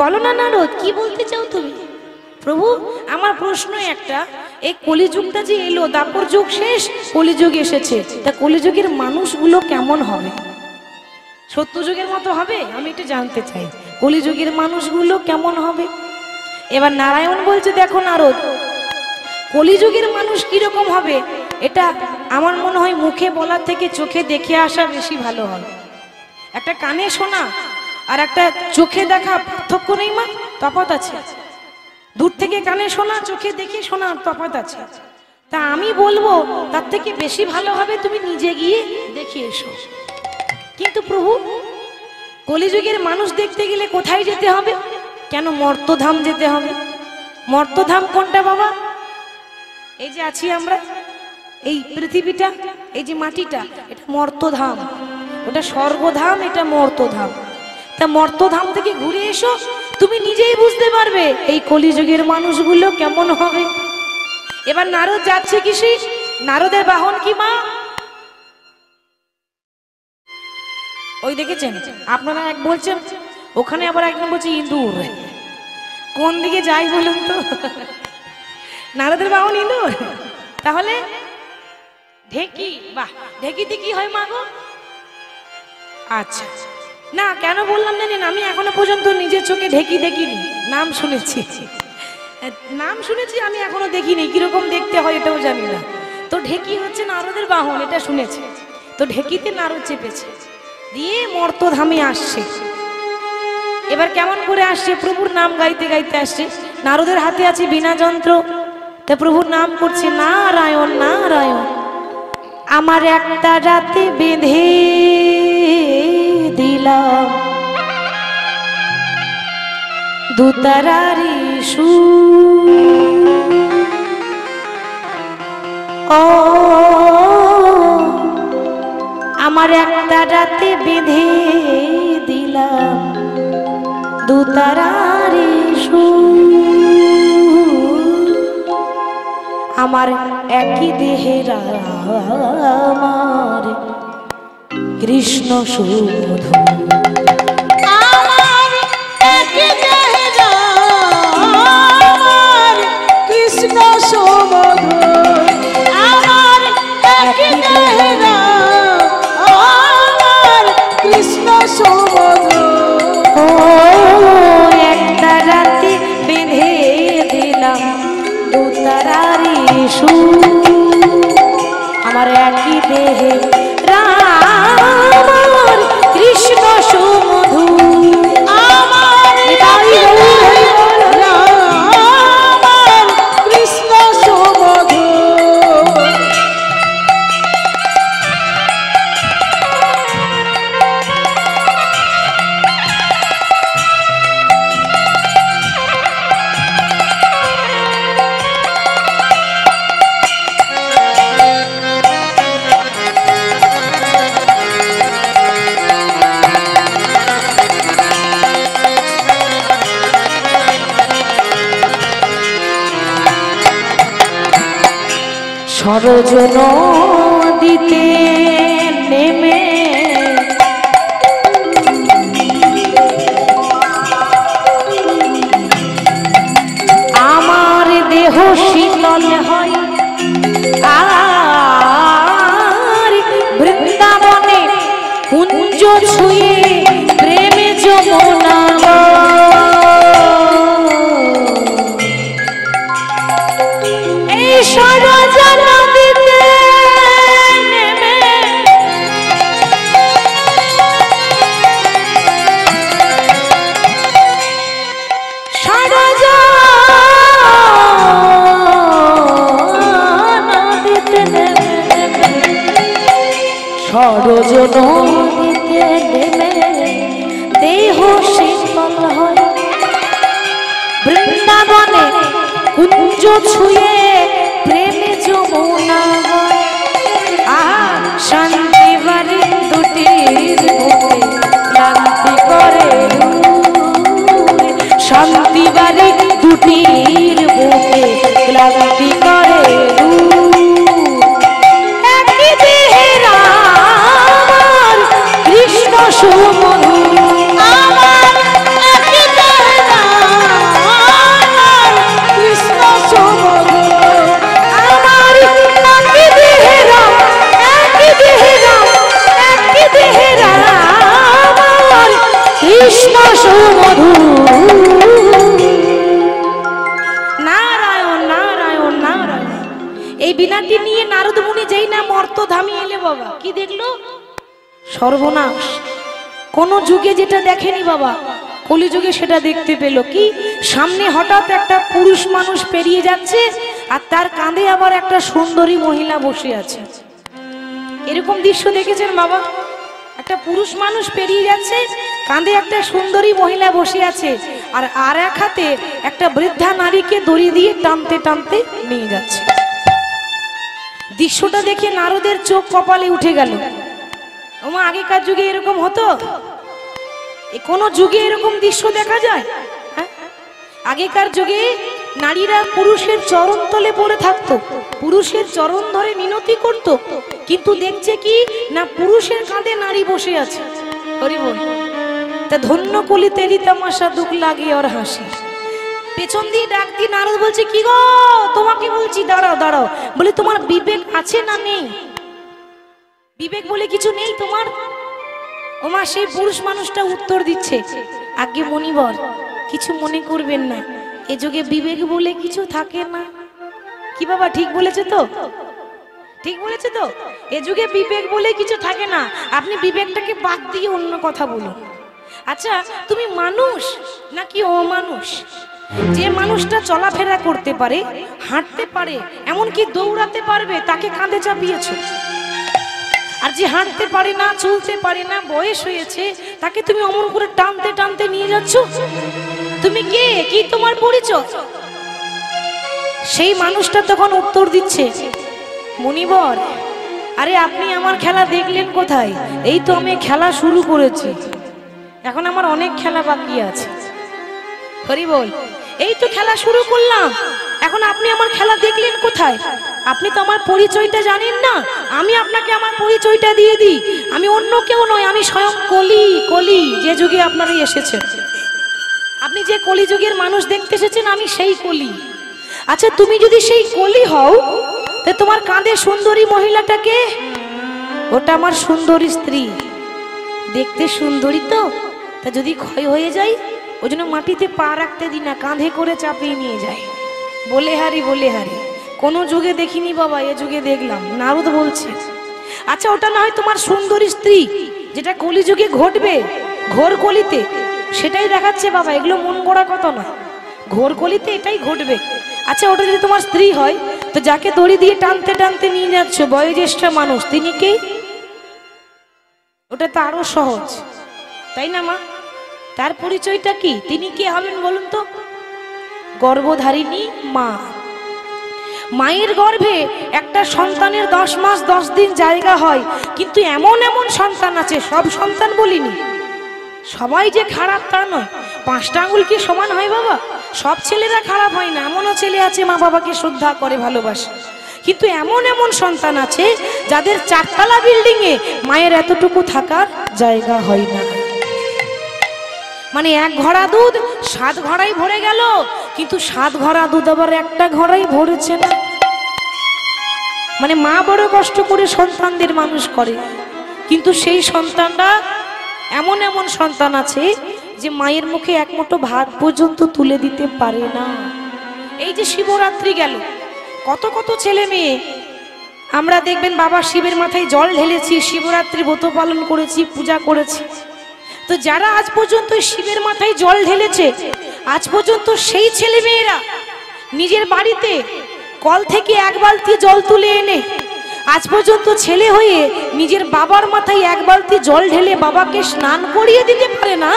বলো না নারদ, কি বলতে চাও তুমি? প্রভু আমার প্রশ্ন একটা, এই কলিযুগটা যে এলো, দাপর যুগ শেষ, কলিযুগ এসেছে, তা কলিযুগের মানুষগুলো কেমন হবে? সত্যযুগের মতো হবে? আমি এটা জানতে চাই, কলিযুগের মানুষগুলো কেমন হবে? এবার নারায়ণ বলছে, দেখো নারদ, কলিযুগের মানুষ কিরকম হবে এটা আমার মনে হয় মুখে বলার থেকে চোখে দেখে আসা বেশি ভালো হয়। একটা কানে শোনা আর একটা চোখে দেখা পার্থক্য নেই মা? তফাৎ আছে। দূর থেকে কানে শোনা, চোখে দেখে শোনা, তফাৎ আছে। তা আমি বলবো তার থেকে বেশি ভালো হবে তুমি নিজে গিয়ে দেখে এসো। কিন্তু প্রভু কলিযুগের মানুষ দেখতে গেলে কোথায় যেতে হবে? কেন মর্তধাম যেতে হবে? মর্তধাম কোনটা বাবা? এই যে আছি আমরা, এই পৃথিবীটা, এই যে মাটিটা, এটা মর্তধাম। ওটা স্বর্গধাম, এটা মর্তধাম। তা মর্তধাম থেকে ঘুরে এসো, তুমি নিজেই বুঝতে পারবে এই কলিযুগের মানুষগুলো কেমন হবে। এবার নারদ যাচ্ছে কিসে? নারদের বাহন কি মা? ওই দেখেছেন আপনারা, এক বলছেন ওখানে, আবার একজন বলছে ইঁদুর। কোন দিকে যাই বলুন তো? নারদের বাহন ইঁদুর, তাহলে ঢেকি। বাহ, ঢেকিতে কি হয় মা গো? আচ্ছা, না কেন বললাম জানেন, আমি এখনো পর্যন্ত নিজের চোখে ঢেকি দেখিনি, নাম শুনেছি, নাম শুনেছি, আমি এখনো দেখিনি, কিরকম দেখতে হয় এটাও জানি না। তো ঢেকি হচ্ছে নারদের বাহন, এটা শুনেছি। তো ঢেকিতে নারদ চেপেছে, দিয়ে মর্তধামে আসছে। এবার কেমন করে আসছে? প্রভুর নাম গাইতে গাইতে আসছে। নারদের হাতে আছে বীণা যন্ত্র, তা প্রভুর নাম করছে নারায়ণ নারায়ণ। আমার একটা রাতে বেঁধে দিলাম দুতারারি সুর, ও আমার একটা রাতে বেঁধে দিলাম দুতারারে সুর, আমার একই দেহের আমার কৃষ্ণ সুমধুর। আমার একই দেহের আমার কৃষ্ণ সুমধুর, আমার একই দেহের আমার কৃষ্ণ সুমধুর। ও একটা রাতে বেঁধে দিলাম দুতারারে সুর, আমার একই দেহে রাম কৃষ্ণ সুমধুর। আমার একই দেহের আমার কৃষ্ণ সুমধুর। সরজ নদীতে নেমে আমার দেহ শীতল হয়, আর বৃন্দাবনে কুঞ্জ ছুঁয়ে প্রেমে যমুনা এই সরজ নদীতে নেমে সরজ নদীতে নেমে সরজ নদীতে নেমে দেহ শীতল হয়, বৃন্দাবনে কুঞ্জ ছুঁয়ে প্রেমে যমুনা হয়, আর শান্তি বাড়ি দুটির বুকে ক্লান্তি করে দূর, শান্তি বাড়ি দুটির বুকে ক্লান্তি করে দূর। একই দেহের আমার কৃষ্ণ সুমধুর, আমার একই দেহের আমার কৃষ্ণ সুমধুর। আমার একই দেহের একই দেহের একই দেহের আমার কৃষ্ণ সুমধুর। নারায়ণ নারায়ণ নারায়ণ। এই বিনাটি নিয়ে নারদ মুনি যেই না মর্তধামে এলে বাবা কি দেখলো? সর্বনাশ। কোন যুগে যেটা দেখেনি বাবা কলিযুগে সেটা দেখতে পেল। কি সামনে হঠাৎ একটা পুরুষ মানুষ পেরিয়ে যাচ্ছে আর তার কাঁধে আবার একটা সুন্দরী মহিলা বসে আছে। এরকম দৃশ্য দেখেছেন বাবা? একটা পুরুষ মানুষ পেরিয়ে যাচ্ছে, কাঁধে একটা সুন্দরী মহিলা বসে আছে, আর আর এক হাতে একটা বৃদ্ধা নারীকে দড়ি দিয়ে টানতে টানতে নিয়ে যাচ্ছে। দৃশ্যটা দেখে নারদের চোখ কপালে উঠে গেল। ওমা, আগেকার যুগে এরকম হতো? কোন যুগে এরকম দৃশ্য দেখা যায়? হ্যাঁ, আগেকার যুগে নারীরা পুরুষের চরণ তলে পড়ে থাকতো, পুরুষের চরণ ধরে মিনতি করত, কিন্তু দেখছে কি না পুরুষের কাঁধে নারী বসে আছে। হরি বল। তা ধন্য কলি তেরি তামাশা দুঃখ লাগে আর হাসি। পেছন দিয়ে ডাক দিয়ে নারদ বলছে কি গো, তোমাকে বলছি দাঁড়াও দাঁড়াও। বলে তোমার বিবেক আছে না নেই? বিবেক বলে কিছু নেই তোমার? ওমা, সেই পুরুষ মানুষটা উত্তর দিচ্ছে, আগে মনিবর কিছু মনে করবেন না, এ যুগে বিবেক বলে কিছু থাকে না। কি বাবা ঠিক বলেছে তো? ঠিক বলেছে তো? এ যুগে বিবেক বলে কিছু থাকে না। আপনি বিবেকটাকে বাদ দিয়ে অন্য কথা বলুন। আচ্ছা, তুমি মানুষ নাকি অমানুষ? যে মানুষটা চলাফেরা করতে পারে, হাঁটতে পারে, এমনকি দৌড়াতে পারবে, তাকে কাঁধে চাপিয়েছো। আর যে হাঁটতে পারে না, চলতে পারে না, বয়স হয়েছে, তাকে তুমি অমন করে টানতে টানতে নিয়ে যাচ্ছ। তুমি কে? কি তোমার পরিচয়? সেই মানুষটা তখন উত্তর দিচ্ছে, মুনিবর আরে আপনি আমার খেলা দেখলেন কোথায়? এই তো আমি খেলা শুরু করেছি, এখন আমার অনেক খেলা বাকি আছে। হরি বল। এই তো খেলা শুরু করলাম, এখন আপনি আমার খেলা দেখলেন কোথায়? আপনি তো আমার পরিচয়টা জানেন না। আমি আপনাকে আমার পরিচয়টা দিয়ে দিই, আমি অন্য কেউ নয়, আমি স্বয়ং কলি। কলি যে যুগে আপনারা এসেছেন, আপনি যে কলি যুগের মানুষ দেখতে এসেছেন, আমি সেই কলি। আচ্ছা, তুমি যদি সেই কলি হও, তা তোমার কাঁধে সুন্দরী মহিলাটাকে? ওটা আমার সুন্দরী স্ত্রী। দেখতে সুন্দরী তো, তা যদি ক্ষয় হয়ে যায়, ওই জন্য মাটিতে পা রাখতে দিই না, কাঁধে করে চাপিয়ে নিয়ে যায়। বলে হারি বলে হারি, কোনো যুগে দেখিনি বাবা, এ যুগে দেখলাম, নারদ বলছে। আচ্ছা, ওটা না হয় তোমার সুন্দরী স্ত্রী, যেটা কলিযুগে ঘটবে, ঘোর কলিতে, সেটাই দেখাচ্ছে বাবা। এগুলো মন গড়া কথা না, ঘোর কলিতে এটাই ঘটবে। আচ্ছা, ওটা যদি তোমার স্ত্রী হয়, তো যাকে দড়ি দিয়ে টানতে টানতে নিয়ে যাচ্ছ, বয়োজ্যেষ্ঠ মানুষ, তিনি কে? ওটা তো আরো সহজ, তাই না মা? তার পরিচয়টা কি? তিনি কে হবেন বলুন তো? গর্ভধারিণী মা। মায়ের গর্ভে একটা সন্তানের 10 মাস 10 দিন জায়গা হয়, কিন্তু এমন এমন সন্তান আছে, সব সন্তান বলিনি, সবাই যে খারাপ তা নয়। 5টা আঙুল কি সমান হয় বাবা? সব ছেলেরা খারাপ হয় না, এমনও ছেলে আছে মা বাবাকে শ্রদ্ধা করে, ভালোবাসে। কিন্তু এমন এমন সন্তান আছে যাদের 4তলা বিল্ডিং এ মায়ের এতটুকু থাকার জায়গা হয় না। মানে 1 ঘড়া দুধ 7 ঘড়াই ভরে গেল, কিন্তু 7 ঘড়া দুধ আবার একটা ঘড়াই ভরেছে না। মানে মা বড় কষ্ট করে সন্তানদের মানুষ করে, কিন্তু সেই সন্তানরা, এমন এমন সন্তান আছে যে মায়ের মুখে 1 মুঠো ভাত পর্যন্ত তুলে দিতে পারে না। এই যে শিবরাত্রি গেল, কত কত ছেলে মেয়ে আমরা দেখবেন বাবা শিবের মাথায় জল ঢেলেছি, শিবরাত্রি ব্রত পালন করেছি, পূজা করেছি। তো যারা আজ পর্যন্ত শিবের মাথায় জল ঢেলেছে, আজ পর্যন্ত সেই ছেলে মেয়েরা নিজের বাড়িতে কল থেকে 1 বালতি জল তুলে এনে আজ পর্যন্ত ছেলে হয়ে নিজের বাবার মাথায় 1 বালতি জল ঢেলে বাবাকে স্নান করিয়ে দিতে পারে না।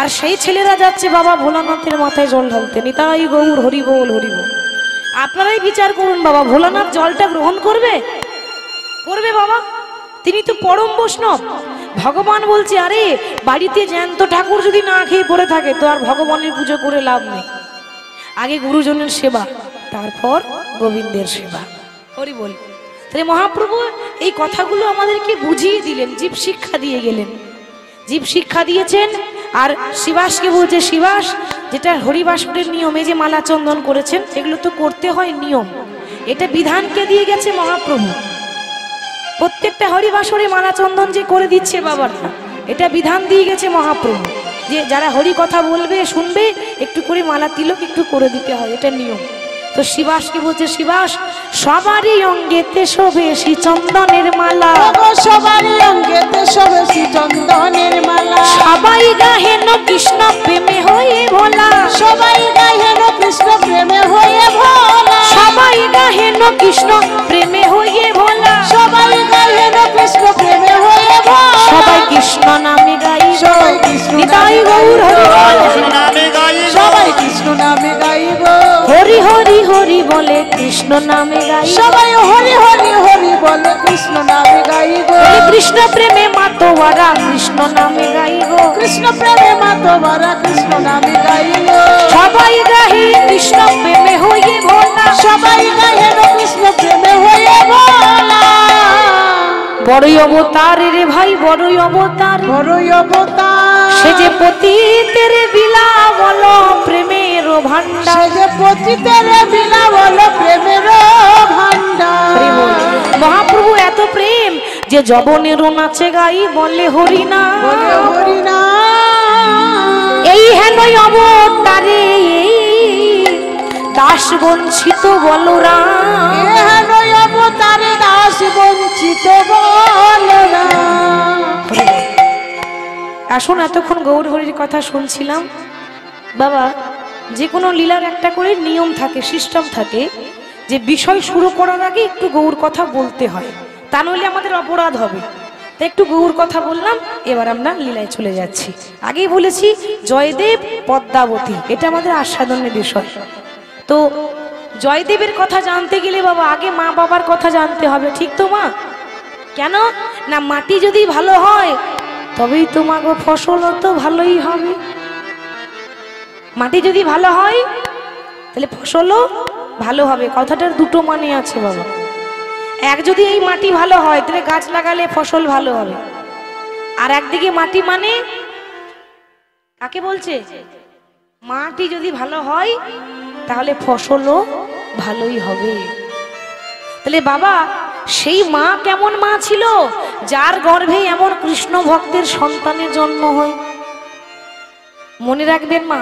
আর সেই ছেলেরা যাচ্ছে বাবা ভোলানাথের মাথায় জল ঢালতে। নিতাই গৌর হরি বল হরি বল। আপনারাই বিচার করুন বাবা, ভোলানাথ জলটা গ্রহণ করবে? করবে বাবা? তিনি তো পরম বৈষ্ণব। ভগবান বলছে, আরে বাড়িতে জ্যান্ত ঠাকুর যদি না খেয়ে পড়ে থাকে, তো আর ভগবানের পুজো করে লাভ নেই। আগে গুরুজনের সেবা, তারপর গোবিন্দের সেবা। হরি বল। তাহলে মহাপ্রভু এই কথাগুলো আমাদেরকে বুঝিয়ে দিলেন, জীব শিক্ষা দিয়ে গেলেন। জীব শিক্ষা দিয়েছেন। আর শিবাসকে বলছে, শিবাস, যেটা হরিবাসরের নিয়মে যে মালা চন্দন করেছেন, এগুলো তো করতে হয় নিয়ম, এটা বিধানকে দিয়ে গেছে মহাপ্রভু। প্রত্যেকটা হরিবাসরে মালা চন্দন যে করে দিচ্ছে বাবারা, এটা বিধান দিয়ে গেছে মহাপ্রভু, যে যারা হরি কথা বলবে শুনবে, একটু করে মালা তিলক একটু করে দিতে হয়, এটা নিয়ম। তো শিবাসকে বলছে, শিবাস, সবারই অঙ্গেতে শোভেছি চন্দনের মালা, সবারই অঙ্গেতে শোভেছি চন্দনের মালা, সবাই গাহেন কৃষ্ণ প্রেমে হয়ে ভোলা, সবাই গাহেন কৃষ্ণ প্রেমে হয়ে ভোলা, সবাই গাহেন কৃষ্ণ প্রেমে হয়ে ভোলা, সবাই গাহেন কৃষ্ণ প্রেমে হয়ে ভোলা, সবাই কৃষ্ণ নামে গাইব, সবাই কৃষ্ণ নিতাই গৌর হরি বল, সবাই কৃষ্ণ নামে গাইব, হরি হরি হরি বলে কৃষ্ণ নামে গাইব, সবাই হরি হরি হরি বলে কৃষ্ণ নামে গাইব, কৃষ্ণ প্রেমে মাতোয়ারা কৃষ্ণ নামে গাইব, কৃষ্ণ প্রেমে মাতোয়ারা কৃষ্ণ নামে গাইব, সবাই গাহে কৃষ্ণ প্রেমে হয়ে ভোলা, সবাই গাহেন কৃষ্ণ প্রেমে হয়ে ভোলা, বড়ই অবতার রে ভাই, বড়ই অবতার, বড়ই অবতার, সে যে পতিতের বিলাবল প্রেমের ভান্ডার, সে যে পতিতের বিলাবল প্রেমের ভান্ডার। মহাপ্রভু এত প্রেম যে যবনের নাচে গাই বলে হরি না, বলে হরি না, এই হেনই অবতারে দাস বঞ্চিত বলরাম, এহেনই অবতারে দাস বঞ্চিত বলরাম। আসুন, এতক্ষণ গৌর হরির কথা শুনছিলাম বাবা। যে কোনো লীলার একটা করে নিয়ম থাকে, সিস্টেম থাকে, যে বিষয় শুরু করার আগে একটু গৌর কথা বলতে হয়, তা নইলে আমাদের অপরাধ হবে। তাই একটু গৌর কথা বললাম, এবার আমরা লীলায় চলে যাচ্ছি। আগেই বলেছি জয়দেব পদ্মাবতী, এটা আমাদের আস্বাদনের বিষয়। তো জয়দেবের কথা জানতে গেলে বাবা আগে মা বাবার কথা জানতে হবে, ঠিক তো মা? কেন না মাটি যদি ভালো হয় তবেই তোমাকে ফসলও তো ভালোই হবে। মাটি যদি ভালো হয় তাহলে ফসলও ভালো হবে। কথাটার দুটো মানে আছে বাবা। এক, যদি এই মাটি ভালো হয় তাহলে গাছ লাগালে ফসল ভালো হবে। আর একদিকে মাটি মানে কাকে বলছে? মাটি যদি ভালো হয় তাহলে ফসলও ভালোই হবে। তাহলে বাবা সেই মা কেমন মা ছিল? যার গর্ভে এমন কৃষ্ণ ভক্তের সন্তানের জন্ম হয়। মনে রাখবেন মা,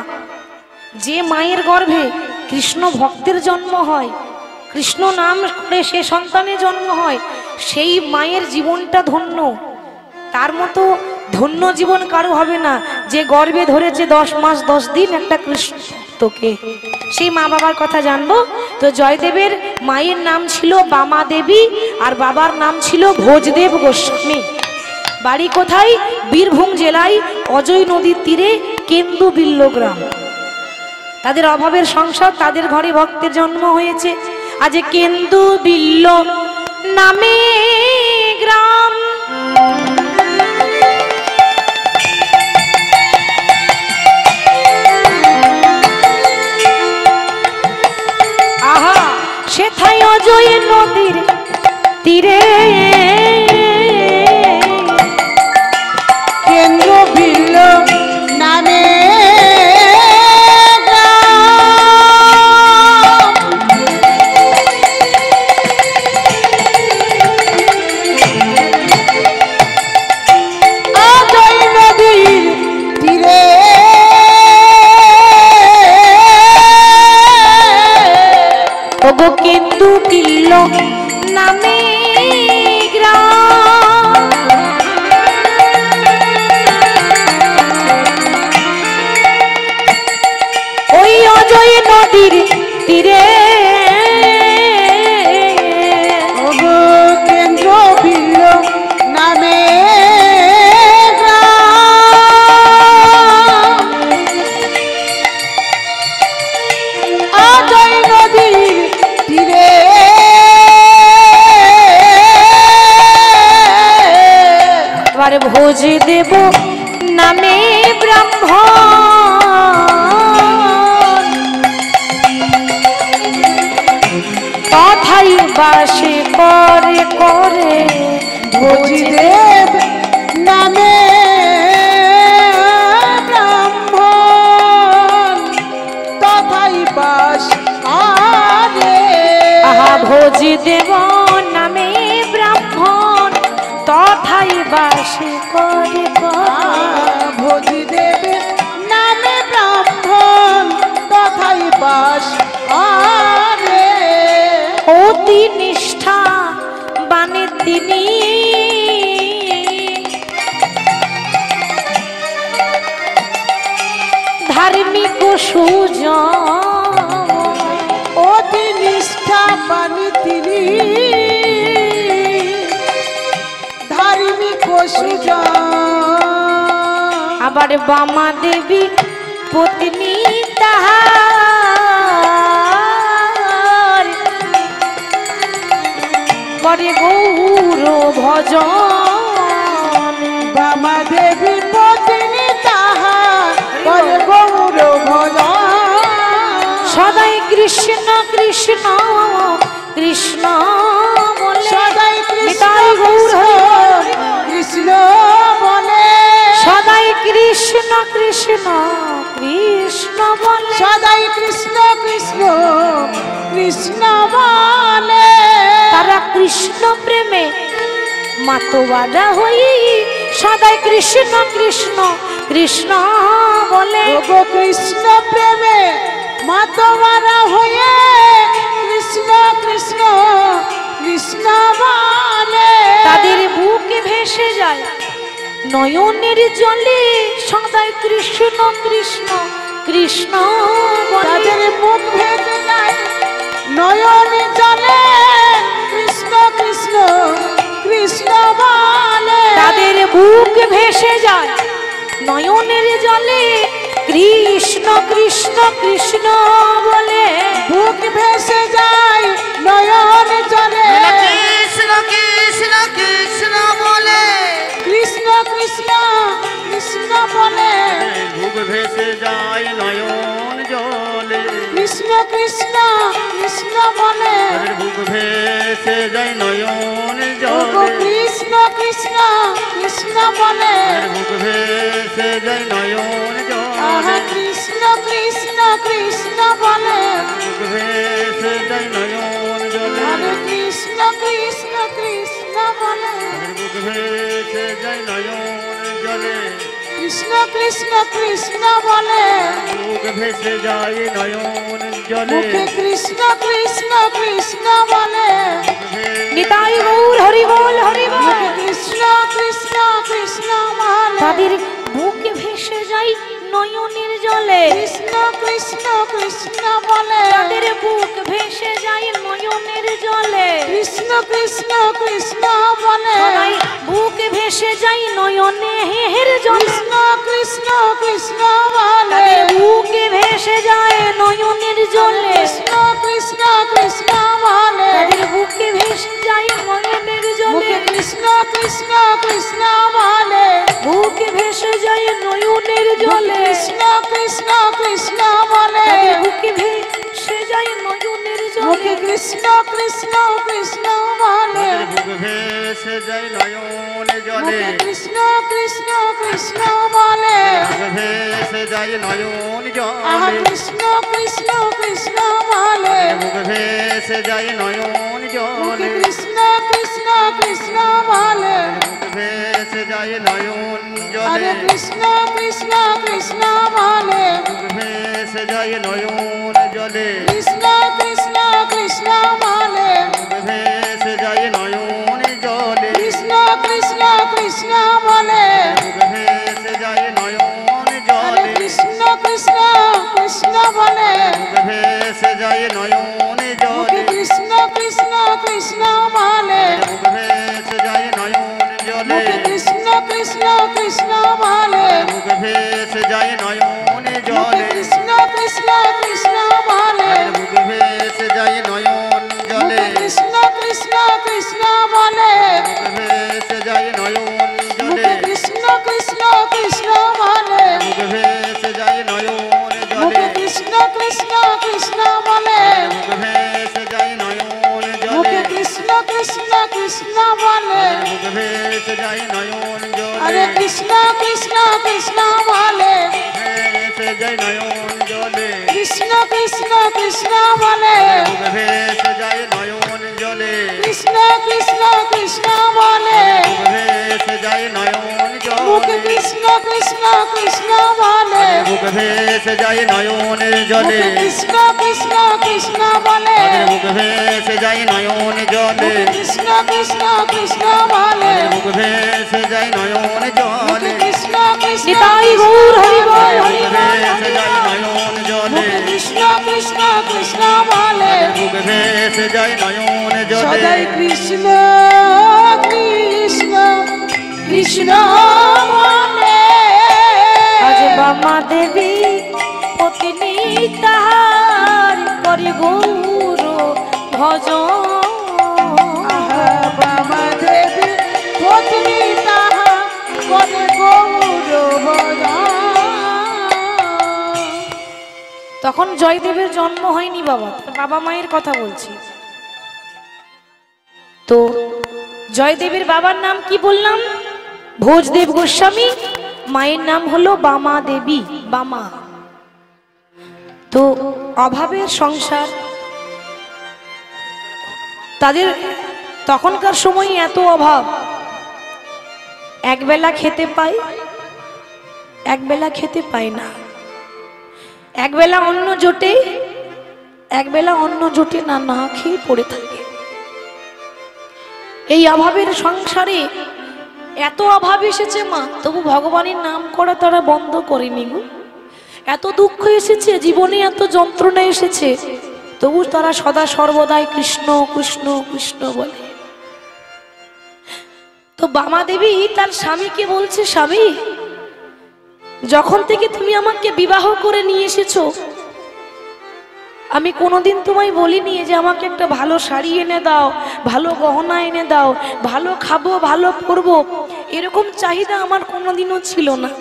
যে মায়ের গর্ভে কৃষ্ণ ভক্তের জন্ম হয়, কৃষ্ণ নাম করে সে সন্তানের জন্ম হয়, সেই মায়ের জীবনটা ধন্য। তার মতো ধন্য জীবন কারো হবে না যে গর্ভে ধরেছে 10 মাস 10 দিন একটা কৃষ্ণ ভক্তকে। সেই মা বাবার কথা জানবো। তো জয়দেবের মায়ের নাম ছিল বামা দেবী আর বাবার নাম ছিল ভোজদেব গোস্বামী। বাড়ি কোথায়? বীরভূম জেলায় অজয় নদীর তীরে কেন্দু বিল্ল গ্রাম। তাদের অভাবের সংসার, তাদের ঘরে ভক্তের জন্ম হয়েছে। আজ কেন্দু বিল্ল নামে গ্রাম। আহা সেথায় অজয় নদীর তীরে কেন্দ্র বিল্ল নামে কেন্দু বিল্ল নামে গ্রাম। ওই অজয় নদীর তীরে কেন্দ্র বিল্ল নামে অজয় নদীর তীরে এবারে ভোজ দেব নামে ব্রাহ্মণ তথাই বাসে করে করে ভোজদেব নামে ব্রাহ্মণ তথাই বাস আরে। আহা ভোজ দেব নামে ব্রাহ্মণ তথাই বাসে করে করে। ভোজদেব নামে ব্রাহ্মণ তথাই বাস আরে। অতি নিষ্ঠা বানে তিনি ধার্মিক সুজন। অতি নিষ্ঠা বাণী তিনি ধার্মিক সুজন। আবার বামা দেবী পত্নী তাহার করে গৌর ভজন। বামা দেবী পত্নী তাহার করে গৌর ভজন। সদাই কৃষ্ণ কৃষ্ণ কৃষ্ণ বলে সদাই কৃষ্ণ নিতাই গৌর হরি। কৃষ্ণ বলে সদাই কৃষ্ণ কৃষ্ণ কৃষ্ণ বলে। সদাই কৃষ্ণ কৃষ্ণ কৃষ্ণ বলে। তারা কৃষ্ণ প্রেমে মাতোয়ারা হই সদাই কৃষ্ণ কৃষ্ণ কৃষ্ণ বলে। ওগো কৃষ্ণ প্রেমে মাতোয়ারা হয়ে কৃষ্ণ কৃষ্ণ কৃষ্ণ বলে। তাদের বুকে ভেসে যায় নয়নের জলে সদাই কৃষ্ণ কৃষ্ণ কৃষ্ণ বলে। তাদের মুখ ভেসে যায় নয়নে জলে কৃষ্ণ কৃষ্ণ কৃষ্ণ বলে। তাদের বুক ভেসে যায় নয়নের জলে কৃষ্ণ কৃষ্ণ কৃষ্ণ বলে। বুক ভেসে যায় নয়ন জলে কৃষ্ণ কৃষ্ণ কৃষ্ণ বুক ভেসে যায় নয়ন জলে কৃষ্ণ কৃষ্ণ কৃষ্ণ বলে তাদের বুক ভেসে যায় নয়ন ওগো জলে কৃষ্ণ কৃষ্ণ কৃষ্ণ বলে তাদের বুক ভেসে যায় নয়ন আহা জলে কৃষ্ণ কৃষ্ণ কৃষ্ণ বলে বুক ভেসে যায় নয়ন জলে হরে কৃষ্ণ কৃষ্ণ কৃষ্ণ বলে তাদের বুক ভেসে যায় নয়ন জলে কৃষ্ণ কৃষ্ণ কৃষ্ণ বলে বুক ভেসে যায় নয়ন জলে মুখে কৃষ্ণ কৃষ্ণ কৃষ্ণ বলে নিতাই গৌর হরি বল হরি বল। মুখে কৃষ্ণ কৃষ্ণ কৃষ্ণ বলে তাদের বুকে ভেসে যায় নয়নের জলে কৃষ্ণ কৃষ্ণ কৃষ্ণ বলে তাদের বুক ভেসে যায় নয়নের জলে কৃষ্ণ কৃষ্ণ কৃষ্ণ বলে সবাই বুক ভেসে যায় নয়নের জলে কৃষ্ণ কৃষ্ণ কৃষ্ণ বলে তাদের বুকে ভেসে যায় নয়নের জলে কৃষ্ণ কৃষ্ণ কৃষ্ণ বলে তাদের বুকে ভেসে যায় নয়নের জলে মুখে কৃষ্ণ কৃষ্ণ কৃষ্ণ বলে বুকে ভেসে যায় নয়নের জলে কৃষ্ণ কৃষ্ণ কৃষ্ণ বলে তাদের বুকে ভেসে যায় নয়নের মুখে জলে কৃষ্ণ কৃষ্ণ কৃষ্ণ বলে তাদের বুক ভেসে যায় নয়ন জলে মুখে কৃষ্ণ কৃষ্ণ কৃষ্ণ বলে বুক ভেসে যায় নয়ন আহা জলে কৃষ্ণ কৃষ্ণ কৃষ্ণ বলে বুক ভেসে যায় নয়ন মুখে জলে কৃষ্ণ কৃষ্ণ কৃষ্ণ বলে বুক ভেসে যায় নয়ন হরে জলে কৃষ্ণ কৃষ্ণ কৃষ্ণ বলে বুক ভেসে যায় নয়ন জলে কৃষ্ণ কৃষ্ণ কৃষ্ণ বলে বুক ভেসে যায় নয়ন জলে কৃষ্ণ কৃষ্ণ কৃষ্ণ বলে বুক ভেসে যায় নয়ন হরে জলে কৃষ্ণ কৃষ্ণ কৃষ্ণ বলে বুক ভেসে যায় নয়ন মুখে জলে কৃষ্ণ কৃষ্ণ কৃষ্ণ বলে বুক ভেসে যায় নয়ন জলে মুখে কৃষ্ণ কৃষ্ণ কৃষ্ণ বলে বুক ভেসে যায় নয়ন মুখে জলে কৃষ্ণ কৃষ্ণ কৃষ্ণ বলে বুক ভেসে যায় নয়ন জলে মুখে কৃষ্ণ কৃষ্ণ কৃষ্ণ বলে বুক ভেসে যায় নয়ন জলে মুখে কৃষ্ণ কৃষ্ণ কৃষ্ণ বলে বুক ভেসে যায় নয়ন জলে মুখে কৃষ্ণ কৃষ্ণ কৃষ্ণ বলে বুক ভেসে যায় নয়ন মুখে জলে কৃষ্ণ কৃষ্ণ কৃষ্ণ বলে বুক ভেসে যায় নয়ন হরে জলে কৃষ্ণ কৃষ্ণ কৃষ্ণ বলে ভেসে যায় নয়ন জলে কৃষ্ণ কৃষ্ণ কৃষ্ণ বলে বুক ভেসে যায় নয়ন জলে কৃষ্ণ কৃষ্ণ কৃষ্ণ বলে বুক ভেসে যায় নয়ন মুখে জলে কৃষ্ণ কৃষ্ণ কৃষ্ণ বলে বুক ভেসে যায় নয়ন জলে মুখে কৃষ্ণ কৃষ্ণ কৃষ্ণ বলে বুক ভেসে যায় নয়ন জলে মুখে কৃষ্ণ কৃষ্ণ কৃষ্ণ বলে বুক ভেসে যায় নয়ন জলে মুখে কৃষ্ণ কৃষ্ণ নিতাই গৌর হরি বল হরি বুক বল। ভেসে যায় নয়ন জলে মুখে কৃষ্ণ কৃষ্ণ কৃষ্ণ বলে বুক ভেসে যায় নয়ন জলে সদাই কৃষ্ণ কৃষ্ণ কৃষ্ণ বলে আজ বামা দেবী পত্নী তাহার করি গৌর ভজন আহা বাবা দেবী পত্নী তাহা করে গৌর ভজন তখন জয়দেবের জন্ম হয়নি বাবা, তার বাবা মায়ের কথা বলছি। তো জয়দেবের বাবার নাম কি বললাম? ভোজদেব গোস্বামী। মায়ের নাম হলো বামা দেবী, বামা। তো অভাবের সংসার, তাদের তখনকার সময় এত অভাব, একবেলা খেতে পায়, একবেলা খেতে পায় না, একবেলা অন্ন জোটে, একবেলা অন্ন জোটে না, না খেয়ে পড়ে থাকে। এই অভাবের সংসারে এত অভাব এসেছে মা, তবু ভগবানের নাম করা তারা বন্ধ করেনি গো। এত দুঃখ এসেছে জীবনে, এত যন্ত্রণা এসেছে, তবু তারা সদা সর্বদাই কৃষ্ণ কৃষ্ণ কৃষ্ণ বলে। তো বামা দেবী তার স্বামীকে বলছে, স্বামী, যখন থেকে তুমি আমাকে বিবাহ করে নিয়ে এসেছো, আমি কোনোদিন তোমায় বলিনি যে আমাকে একটা ভালো শাড়ি এনে দাও, ভালো গহনা এনে দাও, ভালো খাবো, ভালো পরবো, এরকম চাহিদা আমার কোনোদিনও ছিল না।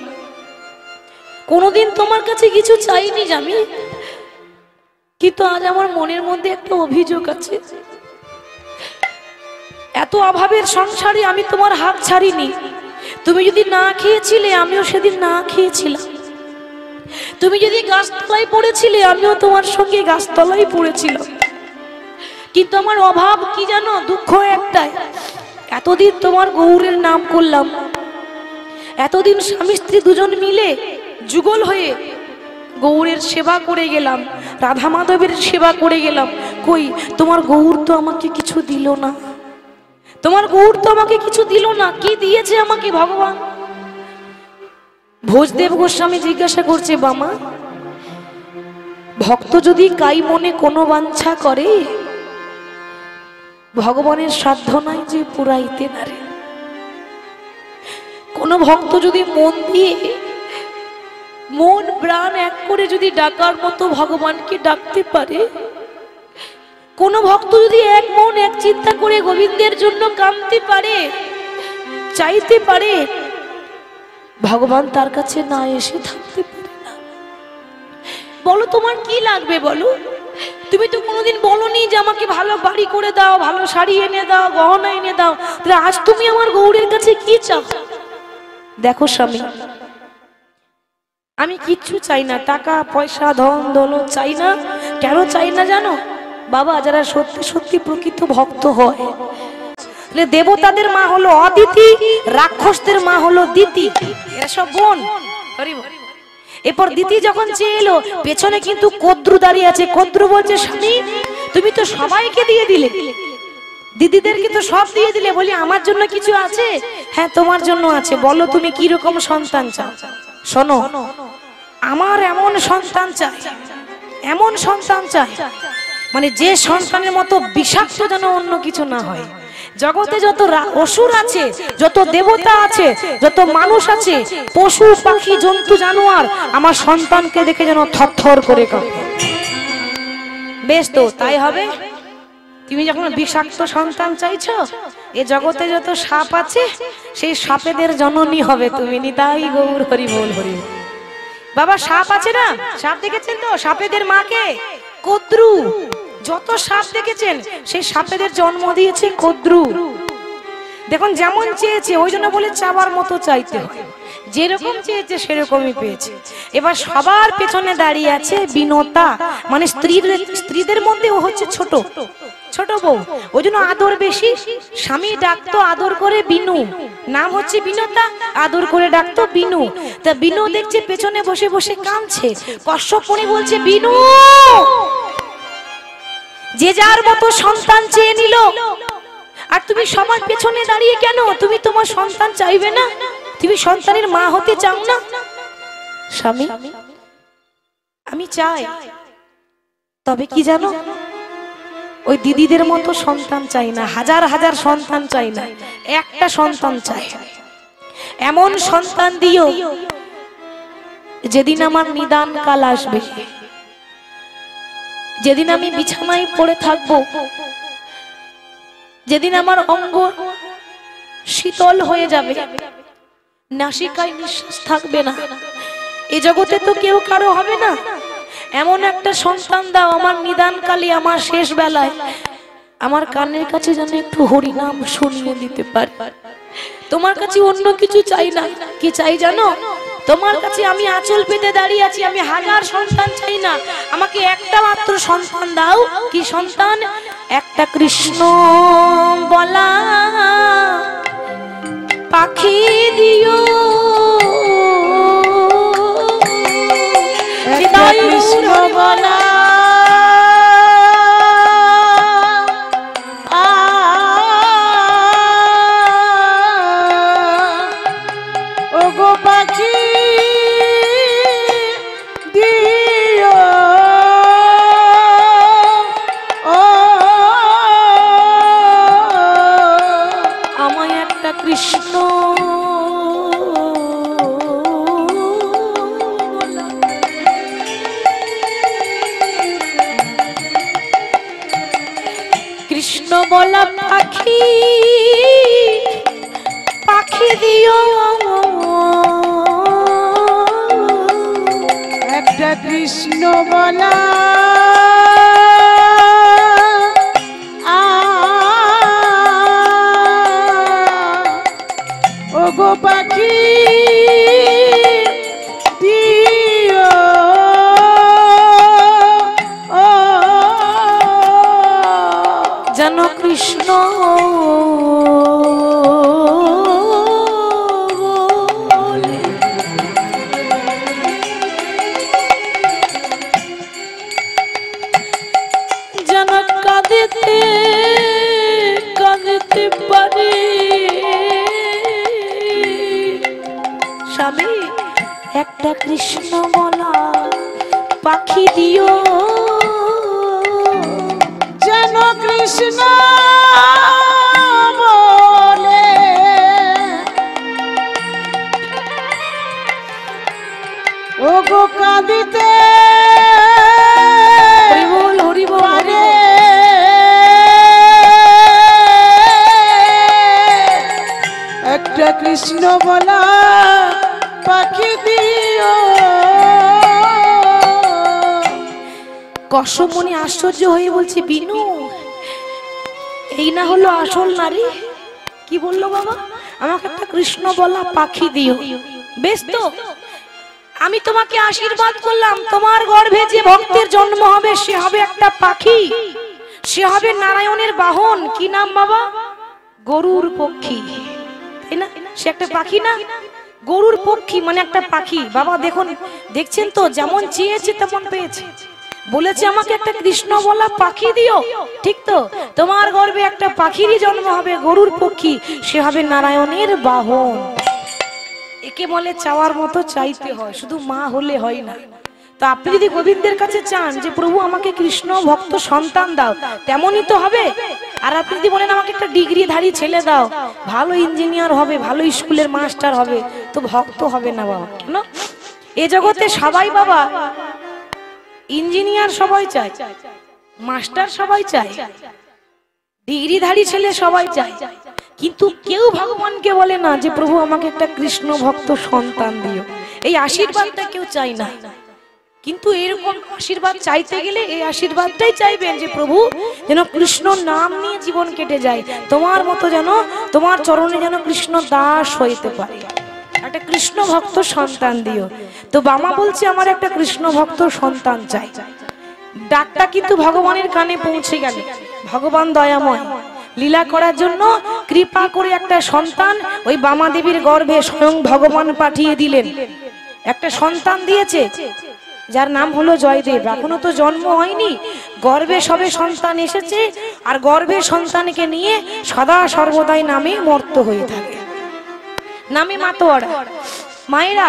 কোনোদিন তোমার কাছে কিছু চাইনি জানি, কিন্তু আজ আমার মনের মধ্যে একটা অভিযোগ আছে। এত অভাবের সংসারে আমি তোমার হাত ছাড়িনি। তুমি যদি না খেয়েছিলে আমিও সেদিন না খেয়েছিলাম। তুমি যদি গাছতলায় পড়েছিলে আমিও তোমার সঙ্গে গাছতলায় পড়েছিলাম। কিন্তু আমার অভাব কি জানো, দুঃখ একটাই, এতদিন তোমার গৌরের নাম করলাম, এতদিন স্বামী স্ত্রী দুজন মিলে যুগল হয়ে গৌরের সেবা করে গেলাম, রাধা মাধবের সেবা করে গেলাম। কই তোমার গৌর তো আমাকে কিছু দিল না, তোমার গৌর তো আমাকে কিছু দিল না। কি দিয়েছে আমাকে ভগবান? ভোজদেব গোস্বামী জিজ্ঞাসা করছে, বামা ভক্ত যদি কাই মনে কোনো বাঞ্ছা করে, ভগবানের সাধ্য নাই যে পুরাইতে পারে। কোন ভক্ত যদি মন দিয়ে মন প্রাণ এক করে যদি ডাকার মতো ভগবানকে ডাকতে পারে, কোন ভক্ত যদি এক মন এক চিন্তা করে গোবিন্দের জন্য কাঁদতে পারে, চাইতে পারে, ভগবান তার কাছে না এসে থাকতে পারে না। বলো তোমার কি লাগবে বলো? তুমি তো কোনোদিন বলোনি যে আমাকে ভালো বাড়ি করে দাও, ভালো শাড়ি এনে দাও, গহনা এনে দাও। তাহলে আজ তুমি আমার গৌরের কাছে কি চাও? দেখো স্বামী, আমি কিচ্ছু চাই না, টাকা পয়সা ধন দৌলত চাই না। কেন চাই না জানো? বাবা যারা সত্যি সত্যি প্রকৃত ভক্ত হয়, দেবতাদের মা হলো অদিতি, রাক্ষসদের মা হলো দিতি, এরা সব বোন। এরপর দিতি যখন চেয়ে এলো, পেছনে কিন্তু কদ্রু দাঁড়িয়ে আছে। কদ্রু বলছে, স্বামী তুমি তো সবাইকে দিয়ে দিলে, দিদিদেরকে তো সব দিয়ে দিলে, বলি আমার জন্য কিছু আছে? হ্যাঁ তোমার জন্য আছে। বলো তুমি কি রকম সন্তান চাও? শোনো, আমার এমন সন্তান চাই, এমন সন্তান চাই, মানে যে সন্তানের মতো বিষাক্ত যেন অন্য কিছু না হয়। জগতে যত অসুর আছে, যত দেবতা আছে, যত মানুষ আছে, পশু পাখি জন্তু জানোয়ার আমার সন্তানকে দেখে যেন থরথর করে কাঁপে। বেশ তো তাই হবে। তুমি যখন বিষাক্ত সন্তান চাইছো, এ জগতে যত সাপ আছে সেই সাপেদের জননী হবে তুমি। নিতাই গৌর হরি বল হরি। বাবা সাপ আছে না, সাপ দেখেছেন তো? সাপেদের মাকে কদ্রু। যত সাপ দেখেছেন সেই সাপেদের জন্ম দিয়েছে কদ্রু। দেখুন যেমন চেয়েছে, ওই জন্য বলে চাবার মতো চাইতে হয়, যেরকম চেয়েছে সেরকমই পেয়েছে। এবার সবার পেছনে দাঁড়িয়ে আছে বিনতা, মানে স্ত্রীদের মধ্যে ও হচ্ছে ছোট ছোট বউ, ওই জন্য আদর বেশি। স্বামী ডাকতো আদর করে বিনু, নাম হচ্ছে বিনতা, আদর করে ডাকতো বিনু। তা বিনু দেখছে পেছনে বসে বসে কাঁদছে। কশ্যপ মুনি বলছে, বিনু যে যার মতো সন্তান চেয়ে নিল, আর তুমি সবার পেছনে দাঁড়িয়ে কেন? তুমি তোমার সন্তান চাইবে না? তুমি সন্তানের মা হতে চাও না? স্বামী আমি চাই, তবে কি জানো, ওই দিদিদের মতো সন্তান চাই না, হাজার হাজার সন্তান চাই না, একটা সন্তান চাই। এমন সন্তান দিও যেদিন আমার নিদান কাল আসবে, যেদিন আমি বিছানায় পড়ে থাকবো, যেদিন আমার অঙ্গ শীতল হয়ে যাবে, নাসিকায় নিঃশ্বাস থাকবে না, এ জগতে তো কেউ কারো হবে না, এমন একটা সন্তান দাও আমার নিদান কালে, আমার শেষ বেলায় আমার কানের কাছে যেন একটু হরিনাম শুনিয়ে দিতে পারে। তোমার কাছে অন্য কিছু চাই না। কি চাই জানো? তোমার কাছে আমি আঁচল পেতে দাঁড়িয়ে আছি, আমি হাজার সন্তান চাই না, আমাকে একটা মাত্র সন্তান দাও। কি সন্তান? একটা কৃষ্ণ বলা পাখি দিও, কৃষ্ণ বলা ও গো পাখি দিও, ও আমায় একটা কৃষ্ণ কৃষ্ণ বলা পাখি, পাখি দিও, কৃষ্ণ বলা ও গো পাখি দিও ও যেন কৃষ্ণ বলে। যেন কাঁদিতে কাঁদিতে পারে স্বামী একটা কৃষ্ণ বলা পাখি দিও যেন কৃষ্ণ বলে ও গো কাঁদিতে হরিবোল হরিবোল পারে একটা কৃষ্ণ বলা পাখি দিও কসমণি আশ্চর্য হয়ে বলছে বিনু এই না হলো আসল নারী কি বললো বাবা আমাকে একটা কৃষ্ণ বলা পাখি দিও বেশ তো আমি তোমাকে আশীর্বাদ করলাম তোমার গর্ভে যে ভক্তের জন্ম হবে সে হবে একটা পাখি সে হবে নারায়ণের বাহন কি নাম বাবা গরুর পক্ষী তাই না সে একটা পাখি না গরুর পক্ষী মানে একটা পাখি বাবা দেখুন দেখছেন তো যেমন চেয়েছে তেমন পেয়েছে বলেছে আমাকে একটা কৃষ্ণ বলা পাখি দিও ঠিক তো তোমার গর্ভে একটা পাখিরই জন্ম হবে গরুর পক্ষী সে হবে নারায়ণের বাহন একে বলে চাওয়ার মতো চাইতে হয় শুধু মা হলে হয় না তো আপনি যদি গোবিন্দের কাছে চান যে প্রভু আমাকে কৃষ্ণ ভক্ত সন্তান দাও তেমনই তো হবে আর আপনি যদি বলেন আমাকে একটা ডিগ্রিধারী ছেলে দাও ভালো ইঞ্জিনিয়ার হবে ভালো স্কুলের মাস্টার হবে তো ভক্ত হবে না বাবা কেন এ জগতে সবাই বাবা ইঞ্জিনিয়ার সবাই চায় মাস্টার সবাই চায় ডিগ্রিধারী ছেলে সবাই চায় কিন্তু কেউ ভগবানকে বলে না যে প্রভু আমাকে একটা কৃষ্ণ ভক্ত সন্তান দিও এই আশীর্বাদটা কেউ চায় না কিন্তু এরকম আশীর্বাদ চাইতে গেলে এই আশীর্বাদটাই চাইবেন যে প্রভু যেন কৃষ্ণ নাম নিয়ে জীবন কেটে যায় তোমার মতো যেন তোমার চরণে যেন কৃষ্ণ দাস হইতে পারে একটা কৃষ্ণ ভক্ত সন্তান দিও তো বামা বলছে আমার একটা কৃষ্ণ ভক্ত সন্তান চাই ডাকটা কিন্তু ভগবানের কানে পৌঁছে গেল ভগবান দয়াময় লীলা করার জন্য কৃপা করে একটা সন্তান ওই বামা দেবীর গর্ভে স্বয়ং ভগবান পাঠিয়ে দিলেন একটা সন্তান দিয়েছে যার নাম হলো জয়দেব এখনো তো জন্ম হয়নি গর্ভে সবে সন্তান এসেছে আর গর্ভে সন্তানকে নিয়ে সদা সর্বদাই নামে মর্ত হয়ে থাকে নামে মাতোয়ারা মায়েরা